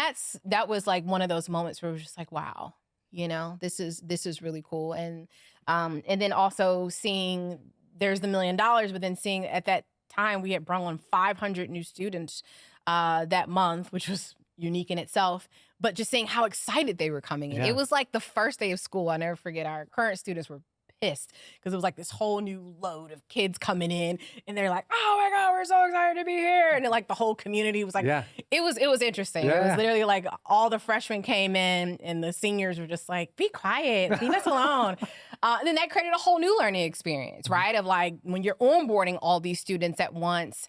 that was like one of those moments where it was just like, wow, you know, this is really cool. And then also seeing there's the $1 million, but then seeing at that time we had brought on 500 new students that month, which was unique in itself, but just seeing how excited they were coming in. Yeah. It was like the first day of school. I'll never forget, our current students were pissed because it was like this whole new load of kids coming in and they're like, oh my God, we're so excited to be here. And then, like the whole community was like, it was interesting. Yeah. It was literally like all the freshmen came in and the seniors were just like, be quiet, leave us alone. And then that created a whole new learning experience, right? Of like when you're onboarding all these students at once,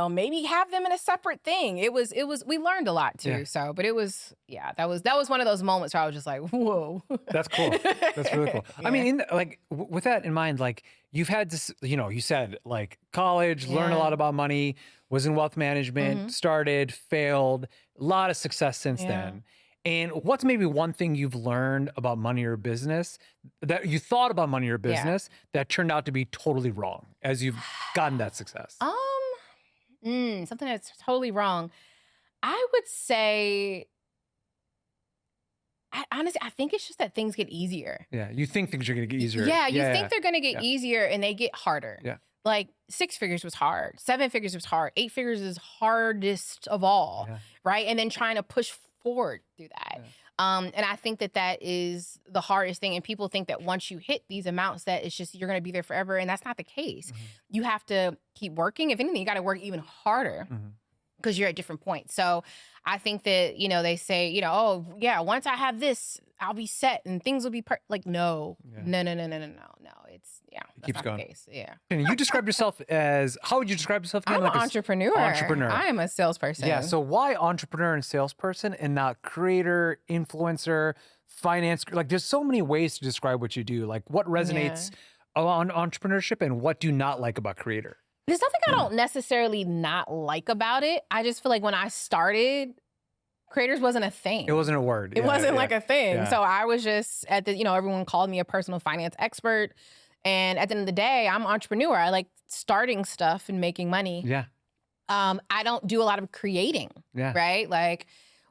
maybe have them in a separate thing. We learned a lot too. Yeah. So, but that was one of those moments where I was just like, whoa. That's cool. That's really cool. Yeah. I mean, with that in mind, like you've had this, you said like college, learned a lot about money, was in wealth management, started, failed, a lot of success since then. And what's maybe one thing you've learned about money or business that you thought about money or business that turned out to be totally wrong as you've gotten that success? Something that's totally wrong. I would say, honestly, I think it's just that things get easier. Yeah, you think things are going to get easier. Yeah, you think they're going to get easier and they get harder. Yeah. Like 6 figures was hard, 7 figures was hard, 8 figures is hardest of all, right? And then trying to push forward through that. And I think that is the hardest thing. And people think that once you hit these amounts that it's just, you're going to be there forever. And that's not the case. You have to keep working. If anything, you got to work even harder because you're at different points. So I think that, they say, oh yeah, once I have this, I'll be set and things will be like, no. It's, it keeps going. The case. Yeah. And you describe yourself as, how would you describe yourself? I'm an entrepreneur. Entrepreneur. I am a salesperson. Yeah. So why entrepreneur and salesperson and not creator, influencer, finance? Like there's so many ways to describe what you do. Like what resonates on entrepreneurship and what do you not like about creator? There's nothing I don't necessarily not like about it. I just feel like when I started, creators wasn't a thing. It wasn't a word. It wasn't like a thing. Yeah. So I was just at the, everyone called me a personal finance expert. And at the end of the day, I'm an entrepreneur. I like starting stuff and making money. Yeah. I don't do a lot of creating. Yeah. Right? Like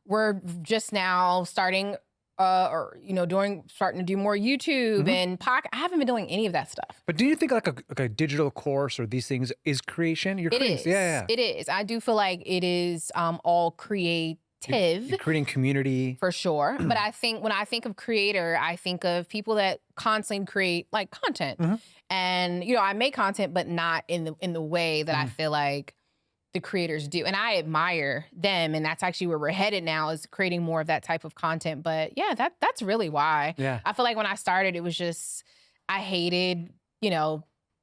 we're just now starting starting to do more YouTube and podcast. I haven't been doing any of that stuff. But do you think like a digital course or these things is creation? It is. Yeah. It is. I do feel like it is all creative. You're creating community. For sure. But I think when I think of creator, I think of people that constantly create like content. And, I make content, but not in the way that I feel like the creators do. And I admire them. And that's actually where we're headed now, is creating more of that type of content. But yeah, that's really why. Yeah. I feel like when I started, it was just, I hated,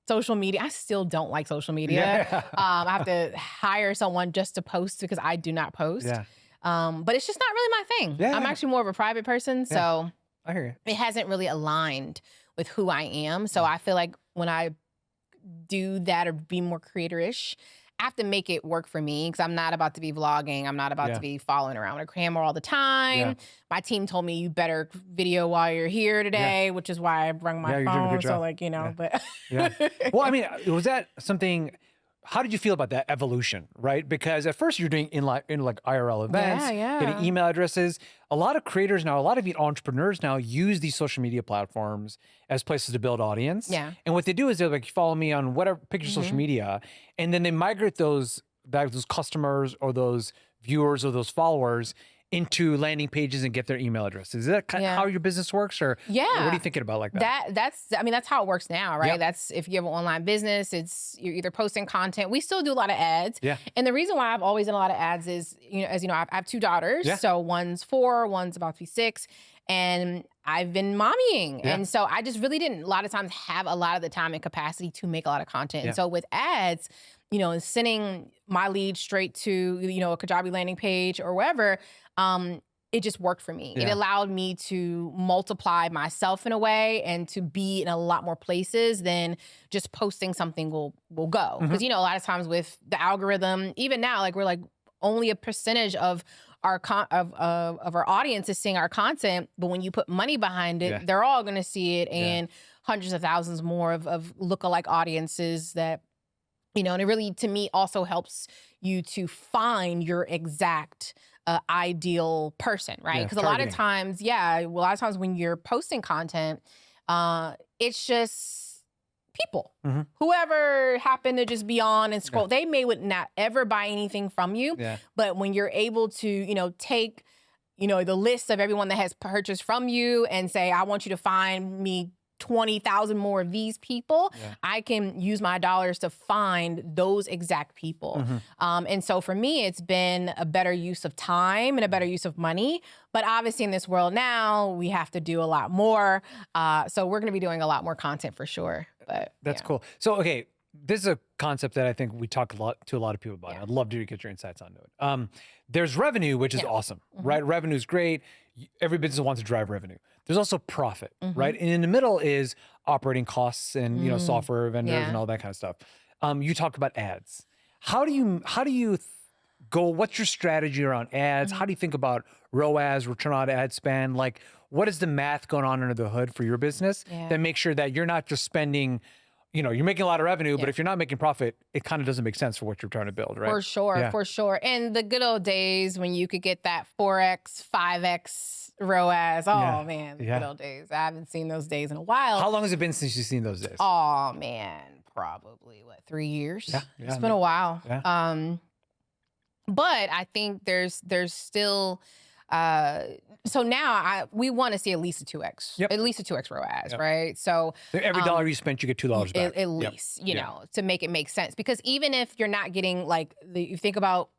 social media. I still don't like social media. Yeah. I have to hire someone just to post because I do not post. Yeah. But it's just not really my thing. Yeah. I'm actually more of a private person. So I hear you. It hasn't really aligned with who I am. So I feel like when I do that or be more creator-ish, I have to make it work for me because I'm not about to be vlogging. I'm not about to be following around with a camera all the time. Yeah. My team told me you better video while you're here today, which is why I bring my phone. So but Well, I mean, was that something? How did you feel about that evolution, right? Because at first you're doing in like IRL events, getting email addresses. A lot of creators now, a lot of entrepreneurs now use these social media platforms as places to build audience. Yeah. And what they do is they're like, follow me on whatever, pick your social media, and then they migrate those customers or those viewers or those followers into landing pages and get their email addresses. Is that kind of how your business works, or what are you thinking about like that? That's how it works now, right? Yep. That's if you have an online business, you're either posting content. We still do a lot of ads. Yeah. And the reason why I've always done a lot of ads is, as you know, I have 2 daughters. Yeah. So one's 4, one's about to be 6. And I've been mommying. Yeah. And so I just really didn't a lot of times have a lot of the time and capacity to make a lot of content. Yeah. And so with ads, and sending my lead straight to, a Kajabi landing page or wherever, it just worked for me. Yeah. It allowed me to multiply myself in a way and to be in a lot more places than just posting something will go. Because, a lot of times with the algorithm, even now, like we're like only a percentage of our of our audience is seeing our content, but when you put money behind it, they're all going to see it, and hundreds of thousands more of lookalike audiences that, and it really, to me, also helps you to find your exact ideal person, right? Because a lot of times, when you're posting content, it's just people, whoever happened to just be on and scroll. They would not ever buy anything from you, but when you're able to, take, the list of everyone that has purchased from you and say, I want you to find me 20,000 more of these people, I can use my dollars to find those exact people. And so for me, it's been a better use of time and a better use of money. But obviously in this world now, we have to do a lot more. So we're going to be doing a lot more content for sure. But that's cool. So, okay, this is a concept that I think we talk a lot of people about. I'd love to get your insights onto it. There's revenue, which is awesome, right? Revenue is great. Every business wants to drive revenue. There's also profit, right? And in the middle is operating costs and you know, software vendors and all that kind of stuff. You talk about ads. How do you go? What's your strategy around ads? How do you think about ROAS, return on ad spend? Like, what is the math going on under the hood for your business that makes sure that you're not just spending, you know, you're making a lot of revenue, but if you're not making profit, it kind of doesn't make sense for what you're trying to build, right? For sure. And the good old days when you could get that 4X, 5X ROAS. Oh man, the good old days. I haven't seen those days in a while. How long has it been since you've seen those days? Oh man, probably 3 years? It's been a while. But I think there's still, so now we want to see at least a 2X, at least a 2X ROAS, right? So every dollar you spent, you get $2 back. At least, you know, to make it make sense. Because even if you're not getting like, you think about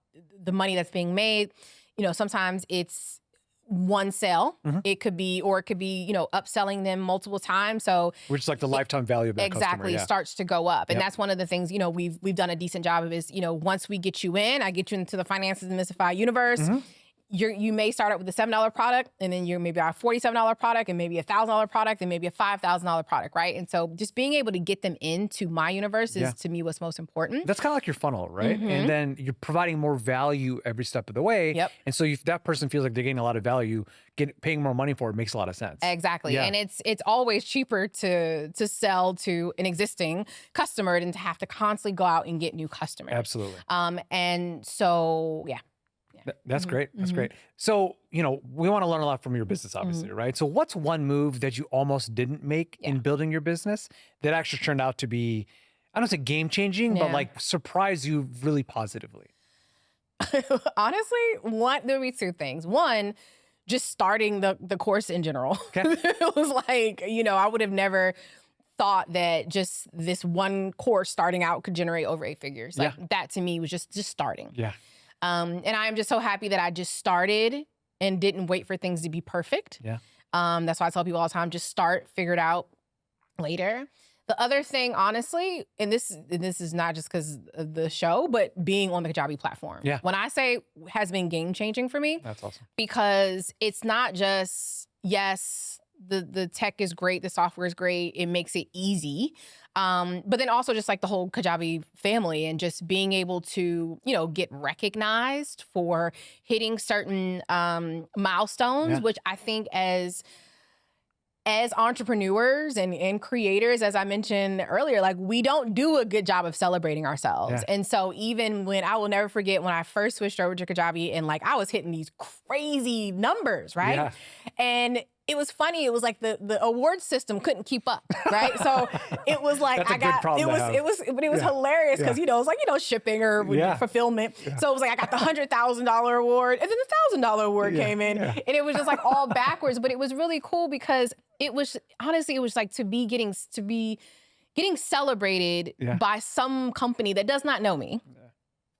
the money that's being made, you know, sometimes it's one sale. It could be, you know, upselling them multiple times. So which is like the lifetime value of that customer, starts to go up. And that's one of the things, you know, we've done a decent job of is, you know, once we get you in, I get you into the finances demystified universe. You may start out with a $7 product, and then you're maybe a $47 product, and maybe a $1,000 product, and maybe a $5,000 product, right? And so just being able to get them into my universe is to me what's most important. That's kind of like your funnel, right? And then you're providing more value every step of the way. And so if that person feels like they're getting a lot of value, paying more money for it makes a lot of sense. Exactly. And it's always cheaper to sell to an existing customer than to have to constantly go out and get new customers. Absolutely. And so, That's great. That's great. So, you know, we want to learn a lot from your business, obviously, right? So what's one move that you almost didn't make in building your business that actually turned out to be, I don't say game changing, but like surprise you really positively? Honestly, there would be two things. One, just starting the course in general. It was like, you know, I would have never thought that just this one course starting out could generate over 8 figures. Like that to me was just starting. And I'm just so happy that I just started and didn't wait for things to be perfect. That's why I tell people all the time, just start, figure it out later. The other thing, honestly, and this is not just because of the show, but being on the Kajabi platform. When I say has been game changing for me, that's awesome. Because it's not just, yes, the tech is great, the software is great, it makes it easy. But then also just like the whole Kajabi family and just being able to, you know, get recognized for hitting certain milestones, which I think as entrepreneurs and creators, as I mentioned earlier, like we don't do a good job of celebrating ourselves. And so even when, I will never forget when I first switched over to Kajabi and like I was hitting these crazy numbers, right? And it was funny. It was like the award system couldn't keep up, right? So it was like it was hilarious because you know, it's like, you know, shipping or fulfillment. So it was like I got the $100,000 award, and then the $1,000 award came in, and it was just like all backwards. But it was really cool because it was honestly, it was like to be getting celebrated by some company that does not know me.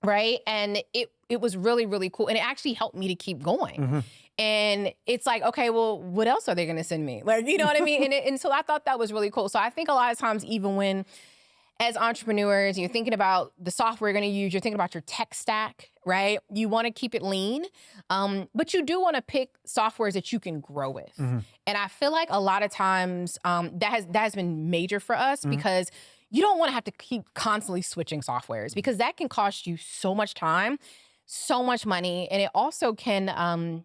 Right. And it was really, really cool. And it actually helped me to keep going. And it's like, okay, well, what else are they going to send me? Like, you know what I mean? And so I thought that was really cool. So I think a lot of times, even when as entrepreneurs, you're thinking about the software you're going to use, you're thinking about your tech stack, right? You want to keep it lean, but you do want to pick softwares that you can grow with. And I feel like a lot of times that has been major for us because you don't want to have to keep constantly switching softwares because that can cost you so much time, so much money, and it also can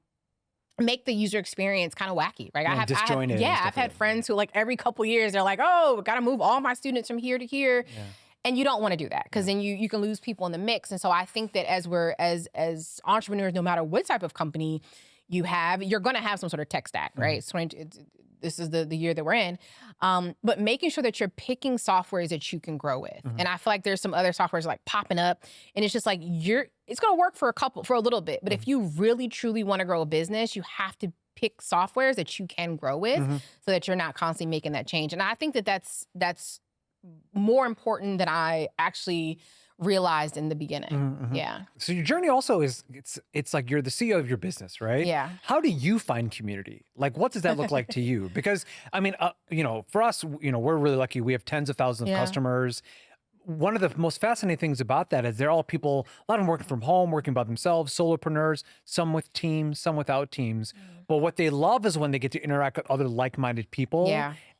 make the user experience kind of wacky, right? I've had friends who like every couple years, they're like, oh, got to move all my students from here to here. And you don't want to do that because then you can lose people in the mix. And so I think that as entrepreneurs, no matter what type of company you have, you're going to have some sort of tech stack, right? This is the year that we're in. But making sure that you're picking softwares that you can grow with. And I feel like there's some other softwares like popping up and it's just like it's going to work for a little bit. But if you really truly want to grow a business, you have to pick softwares that you can grow with so that you're not constantly making that change. And I think that that's more important than I actually realized in the beginning. So your journey also is, it's like you're the CEO of your business, right? How do you find community? Like, what does that look like to you? Because I mean, you know, for us, you know, we're really lucky. We have tens of thousands of customers. one of the most fascinating things about that is they're all people, a lot of them working from home, working by themselves, solopreneurs, some with teams, some without teams. But what they love is when they get to interact with other like-minded people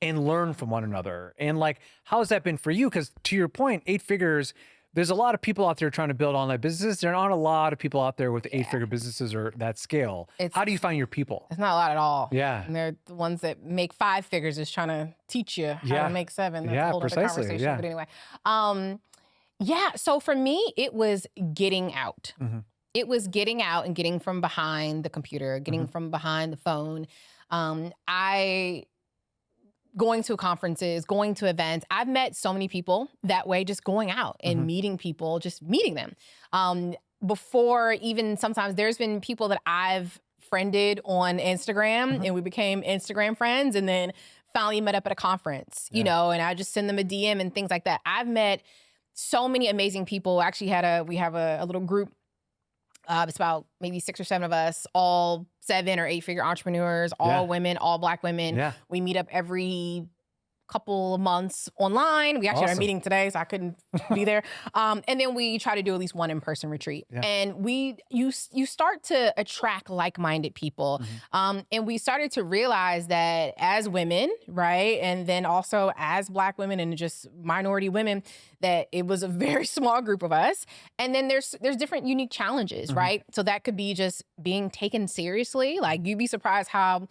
and learn from one another. And like, how has that been for you? Because to your point, 8 figures, there's a lot of people out there trying to build online businesses. There aren't a lot of people out there with 8-figure businesses or that scale. How do you find your people? It's not a lot at all. Yeah. And they're the ones that make 5 figures is trying to teach you how to make 7. That's a whole other conversation. But anyway, so for me, it was getting out. It was getting out and getting from behind the computer, getting from behind the phone. Going to conferences, going to events. I've met so many people that way, just going out and meeting people, just meeting them. Before even sometimes there's been people that I've friended on Instagram and we became Instagram friends and then finally met up at a conference, you know, and I just send them a DM and things like that. I've met so many amazing people. Actually we have a little group. It's about maybe 6 or 7 of us, all 7 or 8-figure entrepreneurs, all women, all Black women. We meet up every couple of months online. We actually are meeting today, so I couldn't be there. And then we try to do at least one in-person retreat. And you start to attract like-minded people. And we started to realize that as women, right, and then also as Black women and just minority women, that it was a very small group of us. And then there's different unique challenges, right? So that could be just being taken seriously. Like, you'd be surprised how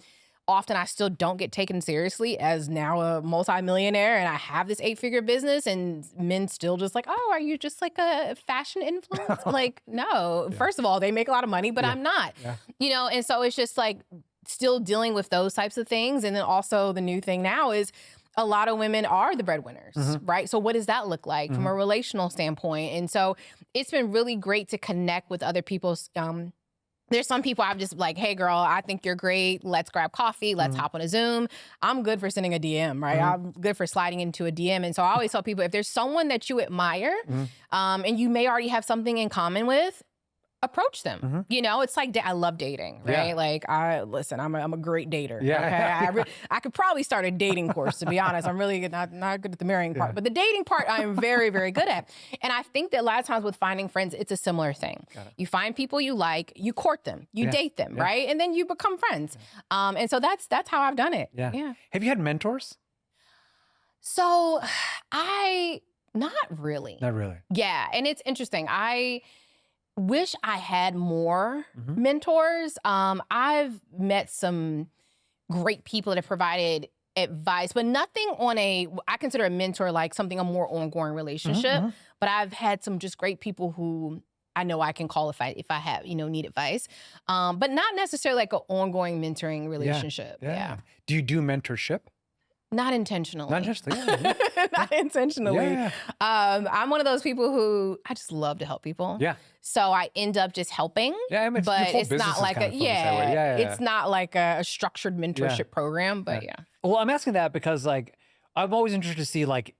often I still don't get taken seriously as now a multimillionaire and I have this 8-figure business and men still just like, oh, are you just like a fashion influencer? Like, no. First of all, they make a lot of money, but I'm not. You know, and so it's just like still dealing with those types of things. And then also the new thing now is a lot of women are the breadwinners, right? So what does that look like from a relational standpoint? And so it's been really great to connect with other people's there's some people I'm just like, hey, girl, I think you're great. Let's grab coffee. Let's hop on a Zoom. I'm good for sending a DM, right? I'm good for sliding into a DM. And so I always tell people, if there's someone that you admire and you may already have something in common with, approach them. You know, it's like, I love dating, right? Like, I'm a great dater. Okay? I could probably start a dating course, to be honest. I'm really not good at the marrying part, but the dating part I am very, very good at. And I think that a lot of times with finding friends, it's a similar thing. You find people you like, you court them, you date them, right? And then you become friends. And so that's how I've done it. Have you had mentors? So not really. Not really. Yeah, and it's interesting. I wish I had more mentors. I've met some great people that have provided advice, but nothing on I consider a mentor like something a more ongoing relationship. But I've had some just great people who I know I can call if I have, need advice. But not necessarily like an ongoing mentoring relationship. Do you do mentorship? Not intentionally. Not intentionally. Not intentionally. I'm one of those people who I just love to help people. So I end up just helping. But it's not like it's not like a structured mentorship program. But Well, I'm asking that because like I'm always interested to see like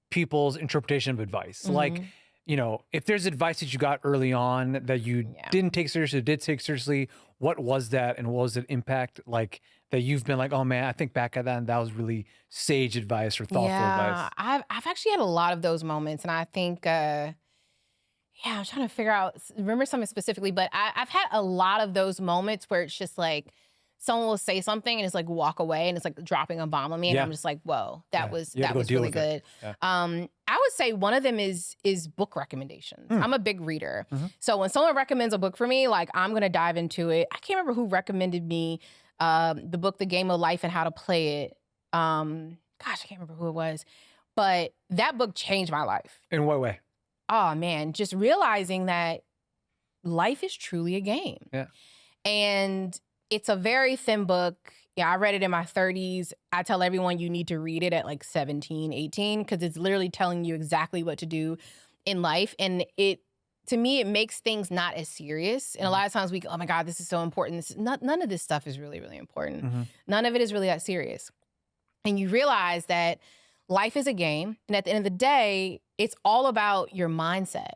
people's interpretation of advice. Like, if there's advice that you got early on that you didn't take seriously, did take seriously, what was that and what was the impact like that you've been like, oh man, I think back at that and that was really sage advice or thoughtful advice? I've actually had a lot of those moments, and I think I'm trying to remember something specifically, but I've had a lot of those moments where it's just like someone will say something and it's like walk away and it's like dropping a bomb on me, and I'm just like, whoa, that was really good. I would say one of them is book recommendations. I'm a big reader. So when someone recommends a book for me, like I'm gonna dive into it. I can't remember who recommended me the book, The Game of Life and How to Play It. I can't remember who it was, but that book changed my life. In what way? Oh man, just realizing that life is truly a game. And it's a very thin book. I read it in my 30s. I tell everyone you need to read it at like 17, 18, because it's literally telling you exactly what to do in life. And to me, it makes things not as serious. And a lot of times we go, oh my God, this is so important. None of this stuff is really, really important. None of it is really that serious. And you realize that life is a game. And at the end of the day, it's all about your mindset.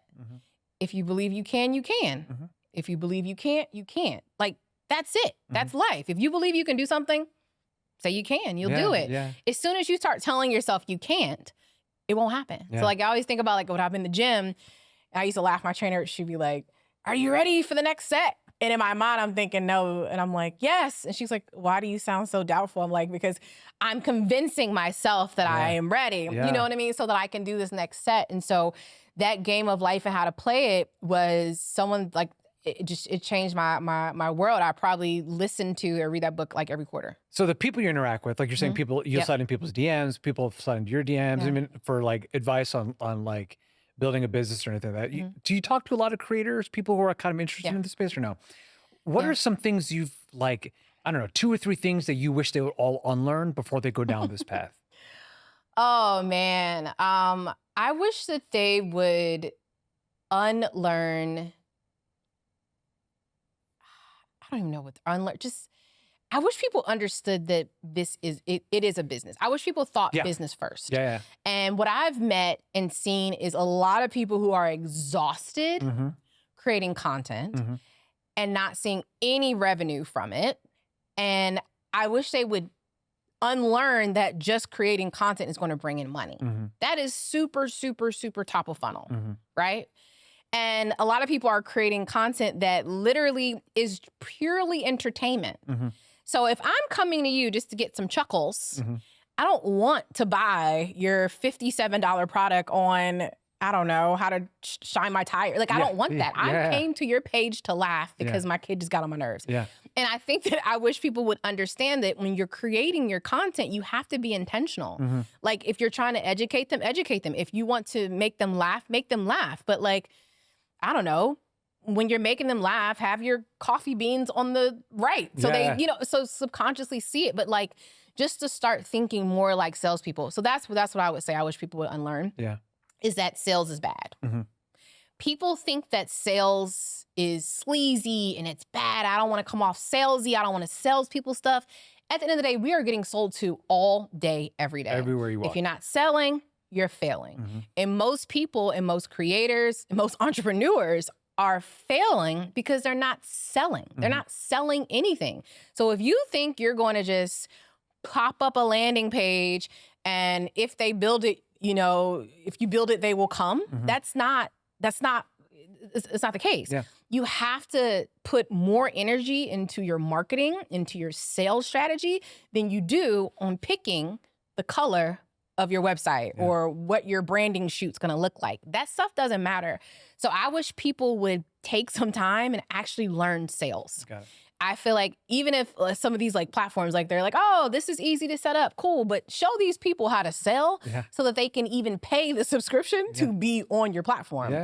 If you believe you can, you can. If you believe you can't, you can't. Like, that's it. That's life. If you believe you can do something, say you can, you'll do it. As soon as you start telling yourself you can't, it won't happen. So like I always think about like when I'm in the gym, I used to laugh. My trainer, she'd be like, "Are you ready for the next set?" And in my mind, I'm thinking no. And I'm like, yes. And she's like, "Why do you sound so doubtful?" I'm like, because I'm convincing myself that I am ready. You know what I mean? So that I can do this next set. And so that game of life and how to play it was someone like, it changed my world. I probably listen to or read that book like every quarter. So the people you interact with, like you're saying, people, you'll slide in people's DMs, people slide into your DMs, even for like advice on like building a business or anything like that. Do you talk to a lot of creators, people who are kind of interested in the space or no? What are some things you've like, I don't know, 2 or 3 things that you wish they would all unlearn before they go down this path? Oh man. I wish that they would unlearn. I don't even know what unlearn. Just, I wish people understood that this is, it is a business. I wish people thought business first. And what I've met and seen is a lot of people who are exhausted creating content and not seeing any revenue from it. And I wish they would unlearn that just creating content is going to bring in money. That is super, super, super top of funnel, right? And a lot of people are creating content that literally is purely entertainment. So if I'm coming to you just to get some chuckles, I don't want to buy your $57 product on, I don't know, how to shine my tire. Like, I don't want that. I came to your page to laugh because my kid just got on my nerves. And I think that I wish people would understand that when you're creating your content, you have to be intentional. Like, if you're trying to educate them, educate them. If you want to make them laugh, make them laugh. But like, I don't know, when you're making them laugh, have your coffee beans on the right. So they, you know, so subconsciously see it. But like, just to start thinking more like salespeople. So that's what I would say I wish people would unlearn. Is that sales is bad. People think that sales is sleazy and it's bad. I don't want to come off salesy. I don't want to sell people stuff. At the end of the day, we are getting sold to all day, every day. Everywhere you walk. If you're not selling, you're failing. And most people and most creators and most entrepreneurs are failing because they're not selling. They're not selling anything. So if you think you're going to just pop up a landing page and if they build it, you know, if you build it, they will come. It's not the case. You have to put more energy into your marketing, into your sales strategy than you do on picking the color of your website or what your branding shoot's gonna look like. That stuff doesn't matter. So I wish people would take some time and actually learn sales. I feel like even if some of these like platforms, like they're like, oh, this is easy to set up, cool, but show these people how to sell so that they can even pay the subscription to be on your platform.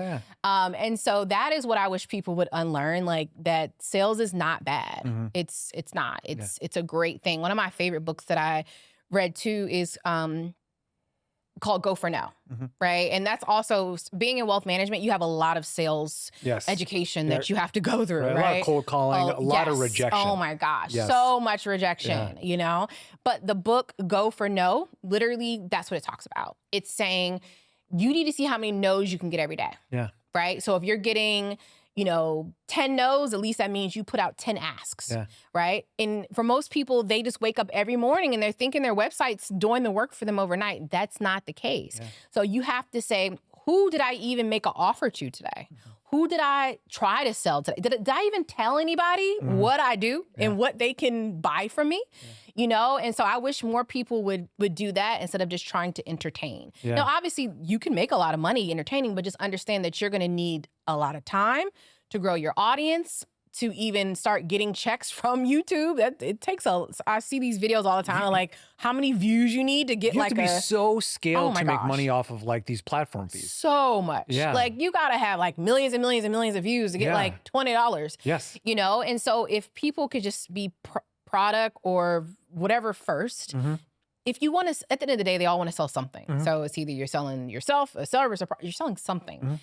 And so that is what I wish people would unlearn, like that sales is not bad. It's not. It's a great thing. One of my favorite books that I read too is called Go for No, right? And that's also, being in wealth management, you have a lot of sales education that you have to go through, right? A lot of cold calling, a lot of rejection. Oh my gosh, so much rejection, you know? But the book Go for No, literally, that's what it talks about. It's saying you need to see how many no's you can get every day, right? So if you're getting, you know, 10 no's, at least that means you put out 10 asks, right? And for most people, they just wake up every morning and they're thinking their website's doing the work for them overnight. That's not the case. So you have to say, who did I even make an offer to today? Who did I try to sell today? Did I even tell anybody what I do and what they can buy from me? You know, and so I wish more people would do that instead of just trying to entertain. Now, obviously, you can make a lot of money entertaining, but just understand that you're going to need a lot of time to grow your audience, to even start getting checks from YouTube. That it takes I see these videos all the time, like how many views you need to get you like have to be so scaled to make money off of like these platform fees. So much. Like you gotta have like millions and millions and millions of views to get like $20. You know, and so if people could just be product or whatever first, if you want to, at the end of the day, they all want to sell something. So it's either you're selling yourself, a service, or you're selling something.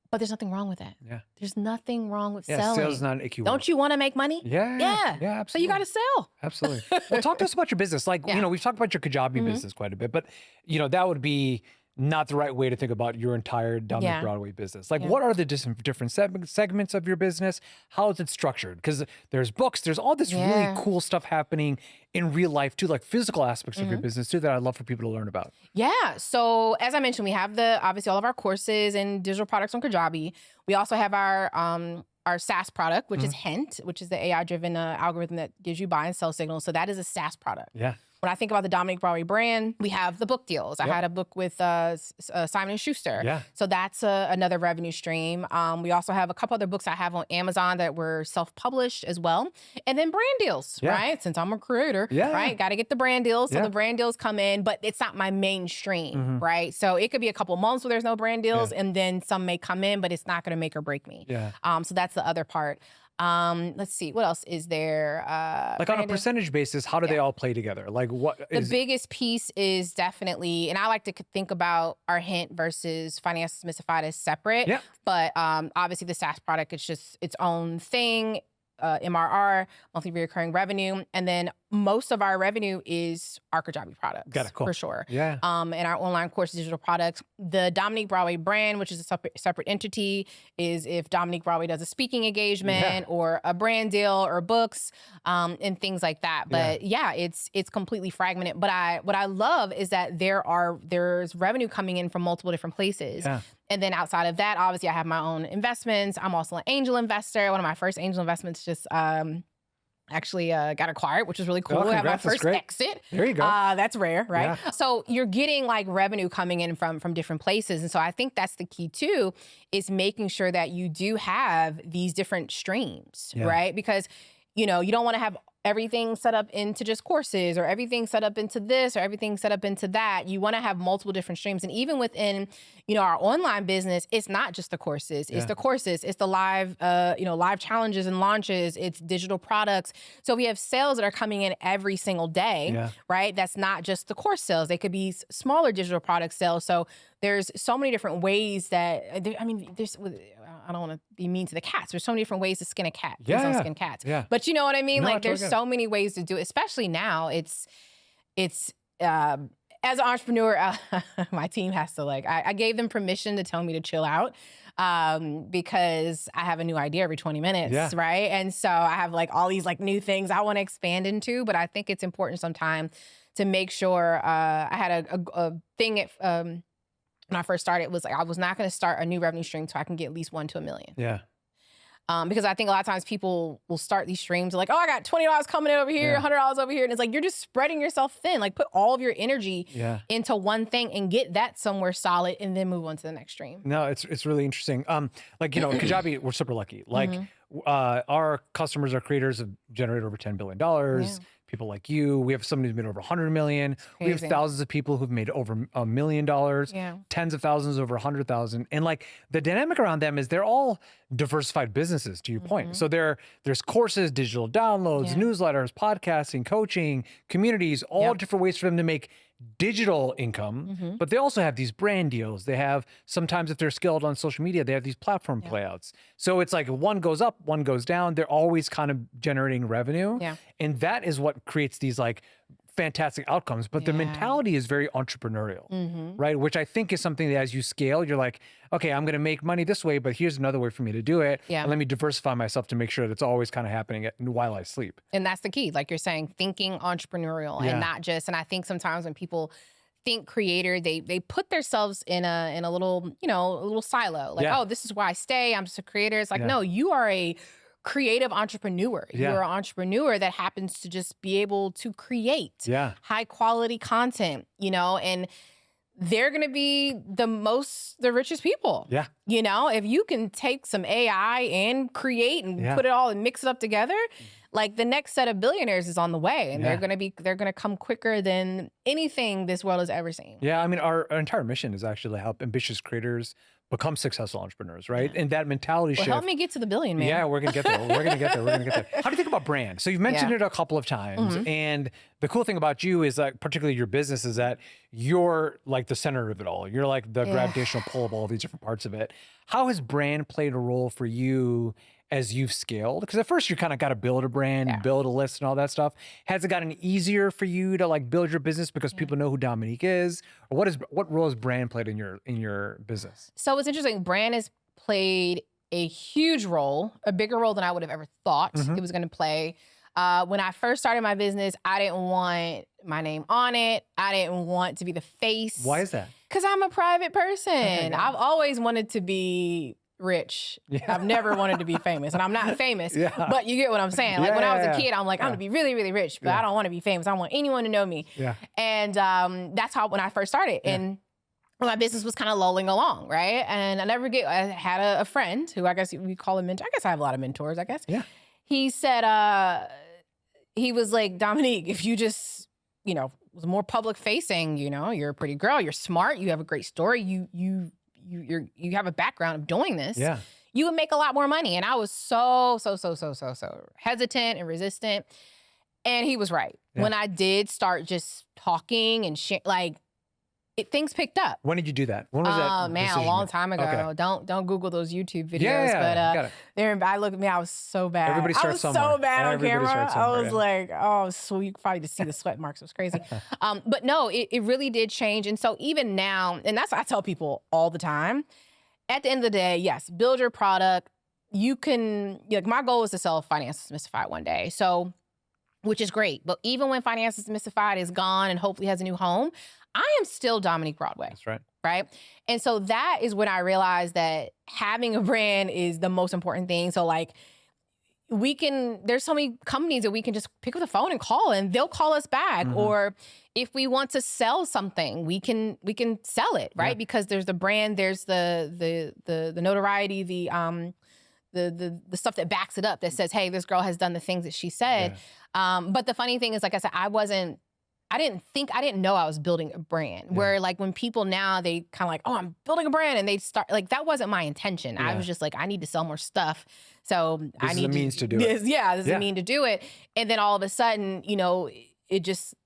But there's nothing wrong with that. There's nothing wrong with selling. Sales is not an icky word. Don't you want to make money? Absolutely. So you got to sell. Absolutely. Well, talk to us about your business. Like, you know, we've talked about your Kajabi business quite a bit, but you know, that would be not the right way to think about your entire Dominique Broadway business. Like, what are the different segments of your business? How is it structured? Because there's books, there's all this really cool stuff happening in real life too, like physical aspects of your business too, that I'd love for people to learn about. Yeah. So as I mentioned, we have obviously all of our courses and digital products on Kajabi. We also have our SaaS product, which is Hint, which is the AI-driven algorithm that gives you buy and sell signals. So that is a SaaS product. Yeah. When I think about the Dominique Broadway brand, we have the book deals. I had a book with Simon & Schuster. Yeah. So that's another revenue stream. We also have a couple other books I have on Amazon that were self-published as well. And then brand deals, right? Since I'm a creator, right? Got to get the brand deals. So the brand deals come in, but it's not my mainstream, right? So it could be a couple months where there's no brand deals, and then some may come in, but it's not going to make or break me. Yeah. So that's the other part. Let's see, what else is there? Like on a percentage basis, how do they all play together? Like the biggest piece is definitely, and I like to think about our Hint versus Finance Demystified as separate. Yeah. But obviously the SaaS product is just its own thing. MRR, monthly recurring revenue, and then most of our revenue is our Kajabi products. Got it, cool. For sure. Yeah. And our online course digital products. The Dominique Broadway brand, which is a separate entity, is if Dominique Broadway does a speaking engagement or a brand deal or books and things like that. But it's completely fragmented. But what I love is that there's revenue coming in from multiple different places. Yeah. And then outside of that, obviously I have my own investments. I'm also an angel investor. One of my first angel investments just actually got acquired, which is really cool. Oh, I have my first exit. There you go. That's rare, right? Yeah. So you're getting like revenue coming in from different places. And so I think that's the key too, is making sure that you do have these different streams, right? Because, you don't want to have everything set up into just courses or everything set up into this or everything set up into that. You want to have multiple different streams. And even within, our online business, it's not just the courses. It's the courses. It's the live, live challenges and launches. It's digital products. So we have sales that are coming in every single day, right? That's not just the course sales. They could be smaller digital product sales. So there's so many different ways that, I don't want to be mean to the cats. There's so many different ways to skin a cat. Please don't skin cats. Yeah. But you know what I mean? No, Like there's so many ways to do it, especially now. It's as an entrepreneur, my team has to I gave them permission to tell me to chill out because I have a new idea every 20 minutes, right? And so I have all these new things I want to expand into, but I think it's important sometimes to make sure I had a thing at, when I first started was I was not going to start a new revenue stream so I can get at least $1 to $1 million. Yeah. Because I think a lot of times people will start these streams like, oh, I got $20 coming in over here, $100 over here. And it's you're just spreading yourself thin. Put all of your energy into one thing and get that somewhere solid and then move on to the next stream. No, it's really interesting. Kajabi, we're super lucky. Our customers, our creators have generated over $10 billion. Yeah. People like you. We have somebody who's made over 100 million. We have thousands of people who've made over $1 million, tens of thousands over 100,000. And the dynamic around them is they're all diversified businesses, to your point. So there's courses, digital downloads, newsletters, podcasting, coaching, communities, all different ways for them to make digital income, but they also have these brand deals. They have, sometimes if they're skilled on social media, they have these platform playouts. So it's one goes up, one goes down. They're always kind of generating revenue. Yeah. And that is what creates these fantastic outcomes. But the mentality is very entrepreneurial, right? Which I think is something that as you scale, you're okay, I'm going to make money this way, but here's another way for me to do it. Yeah. And let me diversify myself to make sure that it's always kind of happening while I sleep. And that's the key. Like you're saying, thinking entrepreneurial and not just, and I think sometimes when people think creator, they put themselves in a little, a little silo. Oh, this is where I stay. I'm just a creator. It's no, you are a creative entrepreneur. You're an entrepreneur that happens to just be able to create high quality content, and they're going to be the richest people. Yeah. If you can take some AI and create and put it all and mix it up together, the next set of billionaires is on the way, and they're going to come quicker than anything this world has ever seen. Yeah. I mean, our entire mission is actually to help ambitious creators become successful entrepreneurs, right? And that mentality shift. Help me get to the billion, man. Yeah, we're going to get there. We're going to get there. We're going to get there. How do you think about brand? So you've mentioned it a couple of times. And the cool thing about you is particularly your business, is that you're the center of it all. You're the gravitational pull of all these different parts of it. How has brand played a role for you as you've scaled? Because at first you kind of got to build a brand, build a list and all that stuff. Has it gotten easier for you to like build your business because people know who Dominique is? Or what role has brand played in your business? So it's interesting. Brand has played a huge role, a bigger role than I would have ever thought it was going to play. When I first started my business, I didn't want my name on it. I didn't want to be the face. Why is that? Because I'm a private person. I've always wanted to be rich. I've never wanted to be famous. And I'm not famous, but you get what I'm saying. Like when I was a kid, I'm like, I'm going to be really, really rich, but I don't want to be famous. I don't want anyone to know me. And that's how, when I first started. And my business was kind of lulling along, right? And I had a friend who I guess we call a mentor. I guess I have a lot of mentors, I guess. He said, he was like, Dominique, if you just, was more public facing, you're a pretty girl, you're smart, you have a great story, you have a background of doing this, you would make a lot more money. And I was so hesitant and resistant. And he was right. When I did start just talking and things picked up. When did you do that? When was that? Oh man, a long time ago. Okay. Don't Google those YouTube videos. But I look at me, I was so bad. Everybody starts somewhere. I was so bad on camera. I was like, oh, so you could probably just see the sweat marks. It was crazy. But no, it really did change. And so even now, and that's what I tell people all the time. At the end of the day, yes, build your product. You can, my goal is to sell Finances Demystified one day. So, which is great. But even when Finances Demystified is gone and hopefully has a new home, I am still Dominique Broadway. That's right. Right? And so that is when I realized that having a brand is the most important thing. So like there's so many companies that we can just pick up the phone and call and they'll call us back. Or if we want to sell something, we can sell it, right? Because there's the brand, there's the notoriety, the stuff that backs it up that says, hey, this girl has done the things that she said. But the funny thing is, like I said, I didn't know I was building a brand. Where like when people now, they kind of like, oh, I'm building a brand, and they start like, that wasn't my intention. I was just like, I need to sell more stuff. So this is a means to do it. This is a mean to do it. And then all of a sudden,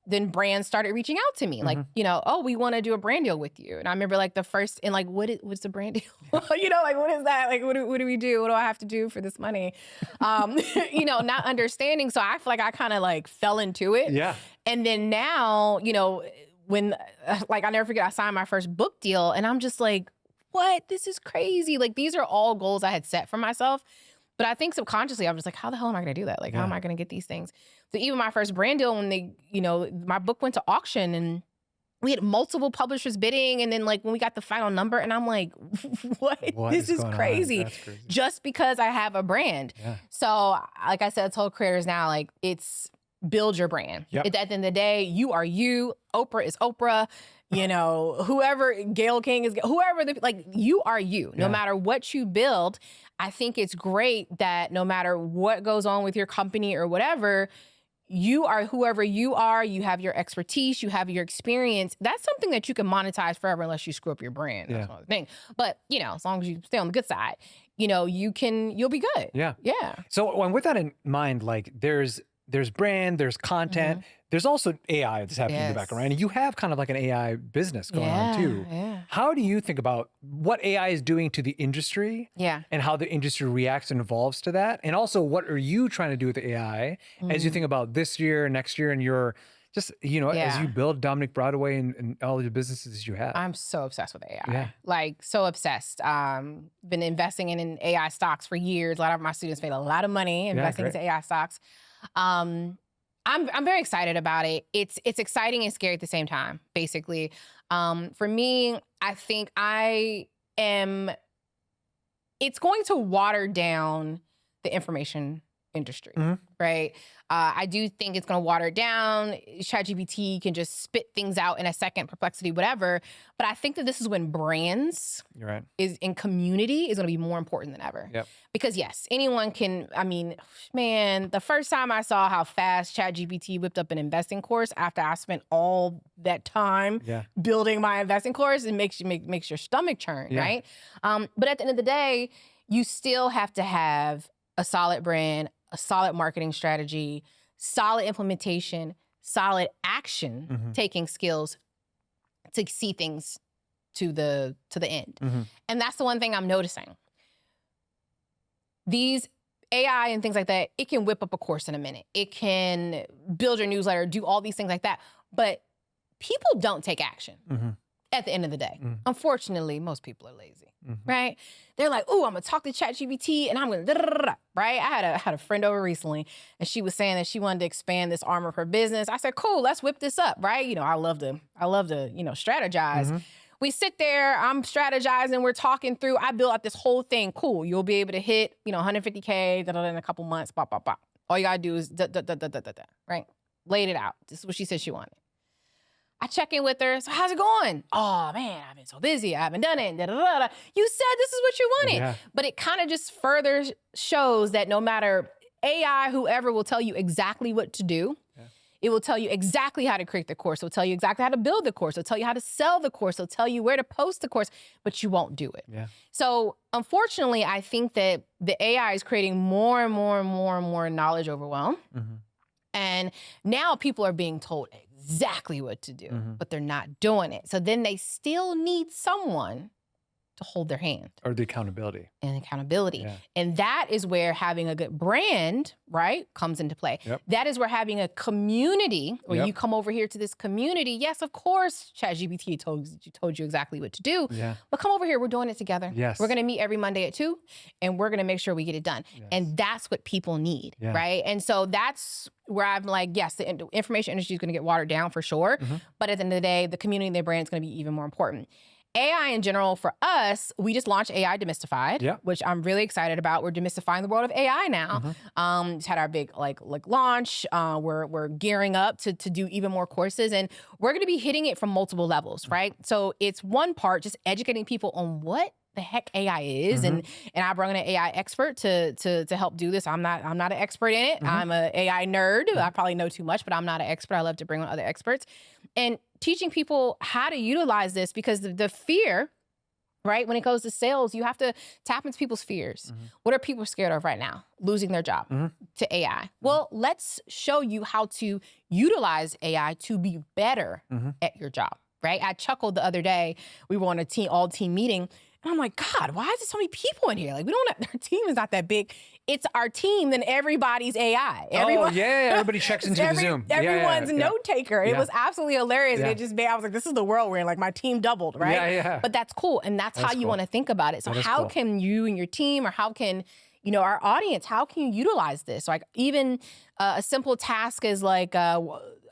then brands started reaching out to me. Like, oh, we want to do a brand deal with you. And I remember like the first, and like, what's the brand deal? Like, what is that? Like, what do we do? What do I have to do for this money? Not understanding. So I feel like I kind of like fell into it. Yeah. And then now, when, like, I'll never forget, I signed my first book deal and I'm just like, what? This is crazy. Like, these are all goals I had set for myself. But I think subconsciously, I'm just like, how the hell am I going to do that? Like, how am I going to get these things? So even my first brand deal, when my book went to auction and we had multiple publishers bidding. And then like when we got the final number and I'm like, what? This is crazy. That's crazy. Just because I have a brand. Yeah. So like I said, I told creators now, like it's build your brand. Yep. At the end of the day, you are you. Oprah is Oprah. Whoever, Gayle King is, whoever, you are you. No matter what you build, I think it's great that no matter what goes on with your company or whatever, you are whoever you are. You have your expertise. You have your experience. That's something that you can monetize forever unless you screw up your brand. That's one thing. But, as long as you stay on the good side, you'll be good. Yeah. Yeah. So with that in mind, like there's brand, there's content, there's also AI that's happening in the background. And you have kind of like an AI business going on too. Yeah. How do you think about what AI is doing to the industry and how the industry reacts and evolves to that? And also what are you trying to do with the AI as you think about this year, next year, and your just, as you build Dominique Broadway and all the businesses you have? I'm so obsessed with AI. Yeah. Like so obsessed. Been investing in AI stocks for years. A lot of my students made a lot of money investing into AI stocks. I'm very excited about it. It's exciting and scary at the same time, basically. For me, I think it's going to water down the information industry, right? I do think it's going to water it down. ChatGPT can just spit things out in a second, Perplexity, whatever. But I think that this is when brands is in community is going to be more important than ever. Yep. Because yes, anyone can, the first time I saw how fast ChatGPT whipped up an investing course after I spent all that time building my investing course, it makes your stomach churn, right? But at the end of the day, you still have to have a solid brand, a solid marketing strategy, solid implementation, solid action taking skills to see things to the end. And that's the one thing I'm noticing. These AI and things like that, it can whip up a course in a minute. It can build your newsletter, do all these things like that. But people don't take action at the end of the day. Unfortunately, most people are lazy, right? They're like, oh, I'm gonna talk to ChatGPT and I'm gonna da-da-da-da-da, right? I had a friend over recently and she was saying that she wanted to expand this arm of her business. I said, cool, let's whip this up, right? You know, I love to, strategize. We sit there, I'm strategizing, we're talking through, I built out this whole thing. Cool, you'll be able to hit, 150K in a couple months, blah, blah, blah. All you gotta do is right? Laid it out. This is what she said she wanted. I check in with her. So how's it going? Oh man, I've been so busy. I haven't done it. Da, da, da, da. You said this is what you wanted. Yeah. But it kind of just further shows that no matter AI, whoever will tell you exactly what to do. Yeah. It will tell you exactly how to create the course. It'll tell you exactly how to build the course. It'll tell you how to sell the course. It'll tell you where to post the course, but you won't do it. Yeah. So unfortunately, I think that the AI is creating more and more and more and more knowledge overwhelm. And now people are being told exactly what to do, but they're not doing it. So then they still need someone to hold their hand. Or the accountability. And accountability. Yeah. And that is where having a good brand, right, comes into play. Yep. That is where having a community, where you come over here to this community. Yes, of course, ChatGPT told you exactly what to do. Yeah. But come over here, we're doing it together. Yes. We're gonna meet every Monday at 2, and we're gonna make sure we get it done. Yes. And that's what people need, right? And so that's where I'm like, yes, the information industry is gonna get watered down for sure. But at the end of the day, the community and the brand is gonna be even more important. AI in general, for us, we just launched AI Demystified, which I'm really excited about. We're demystifying the world of AI now. Just had our big like launch. We're gearing up to do even more courses, and we're gonna be hitting it from multiple levels, right? So it's one part just educating people on what the heck AI is, and I brought in an AI expert to help do this. I'm not an expert in it. I'm an AI nerd. I probably know too much, but I'm not an expert. I love to bring on other experts and teaching people how to utilize this, because the fear, right? When it goes to sales, you have to tap into people's fears. What are people scared of right now? Losing their job to AI. Well, let's show you how to utilize AI to be better at your job, right? I chuckled the other day. We were on a all-team meeting, and I'm like, God, why is there so many people in here? Like, our team is not that big. It's our team, then everybody's AI. Everybody checks into the Zoom. Everyone's note taker. It was absolutely hilarious. And it just made, I was like, this is the world we're in. Like, my team doubled, right? But that's cool. And that's how you want to think about it. So how can you and your team, or how can, our audience, how can you utilize this? Like, even a simple task is like,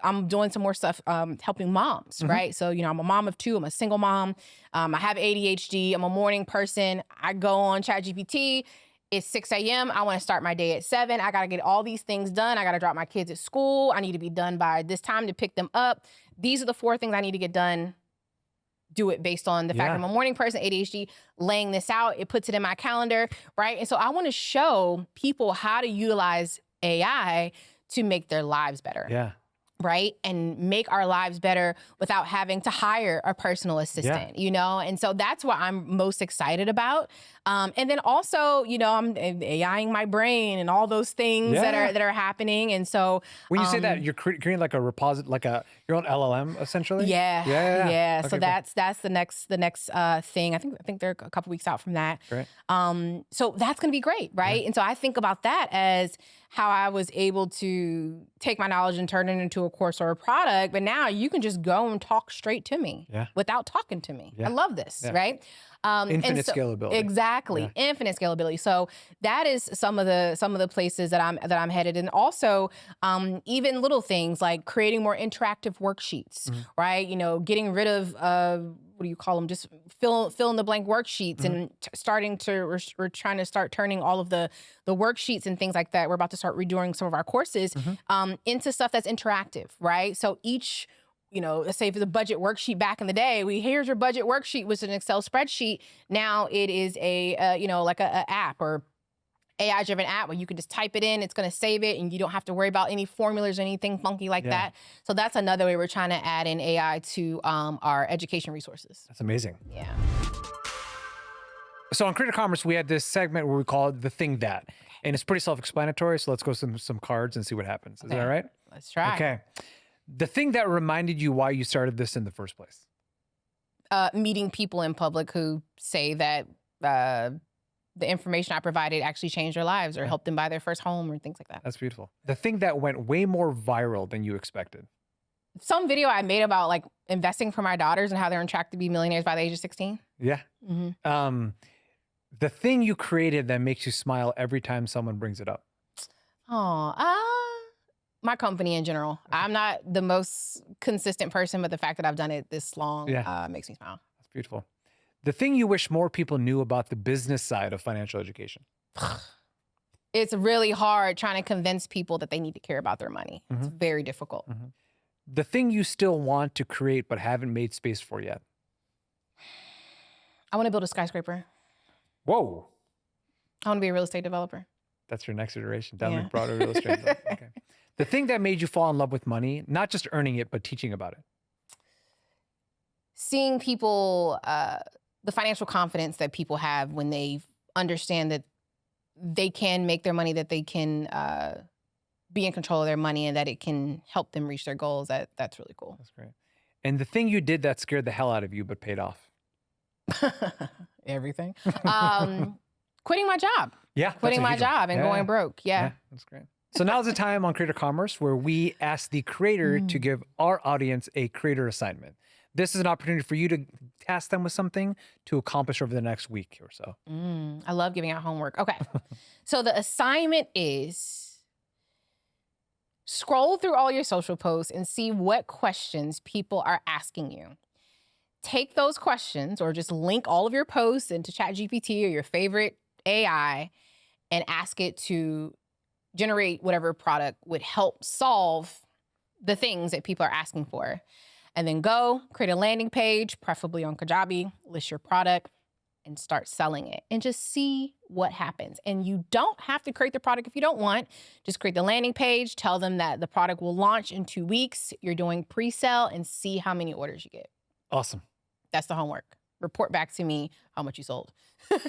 I'm doing some more stuff helping moms, right? So, I'm a mom of 2. I'm a single mom. I have ADHD. I'm a morning person. I go on ChatGPT. It's 6 a.m. I want to start my day at 7. I got to get all these things done. I got to drop my kids at school. I need to be done by this time to pick them up. These are the 4 things I need to get done. Do it based on the fact I'm a morning person, ADHD, laying this out. It puts it in my calendar, right? And so I want to show people how to utilize AI to make their lives better. Yeah. Right? And make our lives better without having to hire a personal assistant, And so that's what I'm most excited about. And then also, I'm AIing my brain and all those things that are happening. And so when you say that, you're creating like a repository, like your own LLM, essentially. Yeah. Okay, so that's the next thing. I think they're a couple weeks out from that. Great. So that's gonna be great, right? And so I think about that as how I was able to take my knowledge and turn it into a course or a product. But now you can just go and talk straight to me without talking to me. I love this, right? Infinite scalability. Exactly. Infinite scalability. So that is some of the places that I'm headed. And also even little things like creating more interactive worksheets, right? Getting rid of what do you call them? Just fill in the blank worksheets and we're trying to start turning all of the worksheets and things like that. We're about to start redoing some of our courses into stuff that's interactive, right? So each, let's say for the budget worksheet back in the day, here's your budget worksheet was an Excel spreadsheet. Now it is like a app or AI-driven app where you can just type it in, it's going to save it, and you don't have to worry about any formulas or anything funky like that. So that's another way we're trying to add in AI to our education resources. That's amazing. Yeah. So on Creator Commerce, we had this segment where we call it The Thing That, and it's pretty self-explanatory. So let's go some cards and see what happens. Is that right? Let's try. Okay. The thing that reminded you why you started this in the first place? Meeting people in public who say that the information I provided actually changed their lives or helped them buy their first home or things like that. That's beautiful. The thing that went way more viral than you expected. Some video I made about like investing for my daughters and how they're on track to be millionaires by the age of 16. Yeah. The thing you created that makes you smile every time someone brings it up. My company in general. I'm not the most consistent person, but the fact that I've done it this long makes me smile. That's beautiful. The thing you wish more people knew about the business side of financial education. It's really hard trying to convince people that they need to care about their money. It's very difficult. The thing you still want to create but haven't made space for yet. I want to build a skyscraper. Whoa. I want to be a real estate developer. That's your next iteration. Dominique Broadway real estate. Okay. The thing that made you fall in love with money, not just earning it, but teaching about it. Seeing people, the financial confidence that people have when they understand that they can make their money, that they can be in control of their money, and that it can help them reach their goals. That's really cool. That's great. And the thing you did that scared the hell out of you but paid off. Everything. Quitting my job. Yeah. Quitting my job and going broke. Yeah. That's great. So now's the time on Creator Commerce where we ask the creator to give our audience a creator assignment. This is an opportunity for you to task them with something to accomplish over the next week or so. I love giving out homework. Okay. So the assignment is scroll through all your social posts and see what questions people are asking you. Take those questions or just link all of your posts into ChatGPT or your favorite AI and ask it to generate whatever product would help solve the things that people are asking for. And then go create a landing page, preferably on Kajabi, list your product, and start selling it. And just see what happens. And you don't have to create the product if you don't want. Just create the landing page, tell them that the product will launch in 2 weeks. You're doing pre-sale and see how many orders you get. Awesome. That's the homework. Report back to me how much you sold.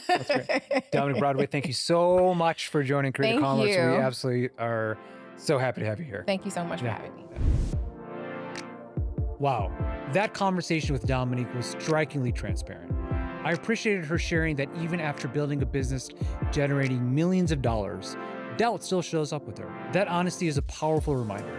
That's great. Dominique Broadway, thank you so much for joining Creator Commerce. We absolutely are so happy to have you here. Thank you so much for having me. Wow, that conversation with Dominique was strikingly transparent. I appreciated her sharing that even after building a business generating millions of dollars, doubt still shows up with her. That honesty is a powerful reminder.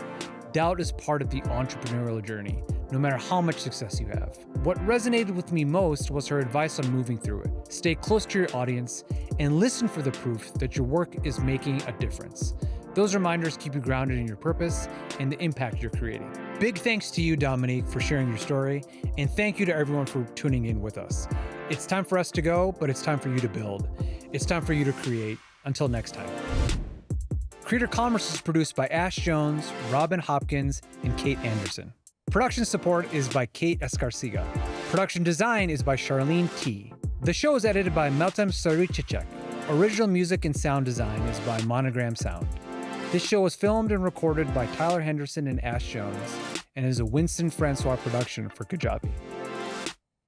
Doubt is part of the entrepreneurial journey, no matter how much success you have. What resonated with me most was her advice on moving through it. Stay close to your audience and listen for the proof that your work is making a difference. Those reminders keep you grounded in your purpose and the impact you're creating. Big thanks to you, Dominique, for sharing your story, and thank you to everyone for tuning in with us. It's time for us to go, but it's time for you to build. It's time for you to create. Until next time. Creator Commerce is produced by Ash Jones, Robin Hopkins, and Kate Anderson. Production support is by Kate Escarciga. Production design is by Charlene T. The show is edited by Meltem Saricicek. Original music and sound design is by Monogram Sound. This show was filmed and recorded by Tyler Henderson and Ash Jones and is a Winston Francois production for Kajabi.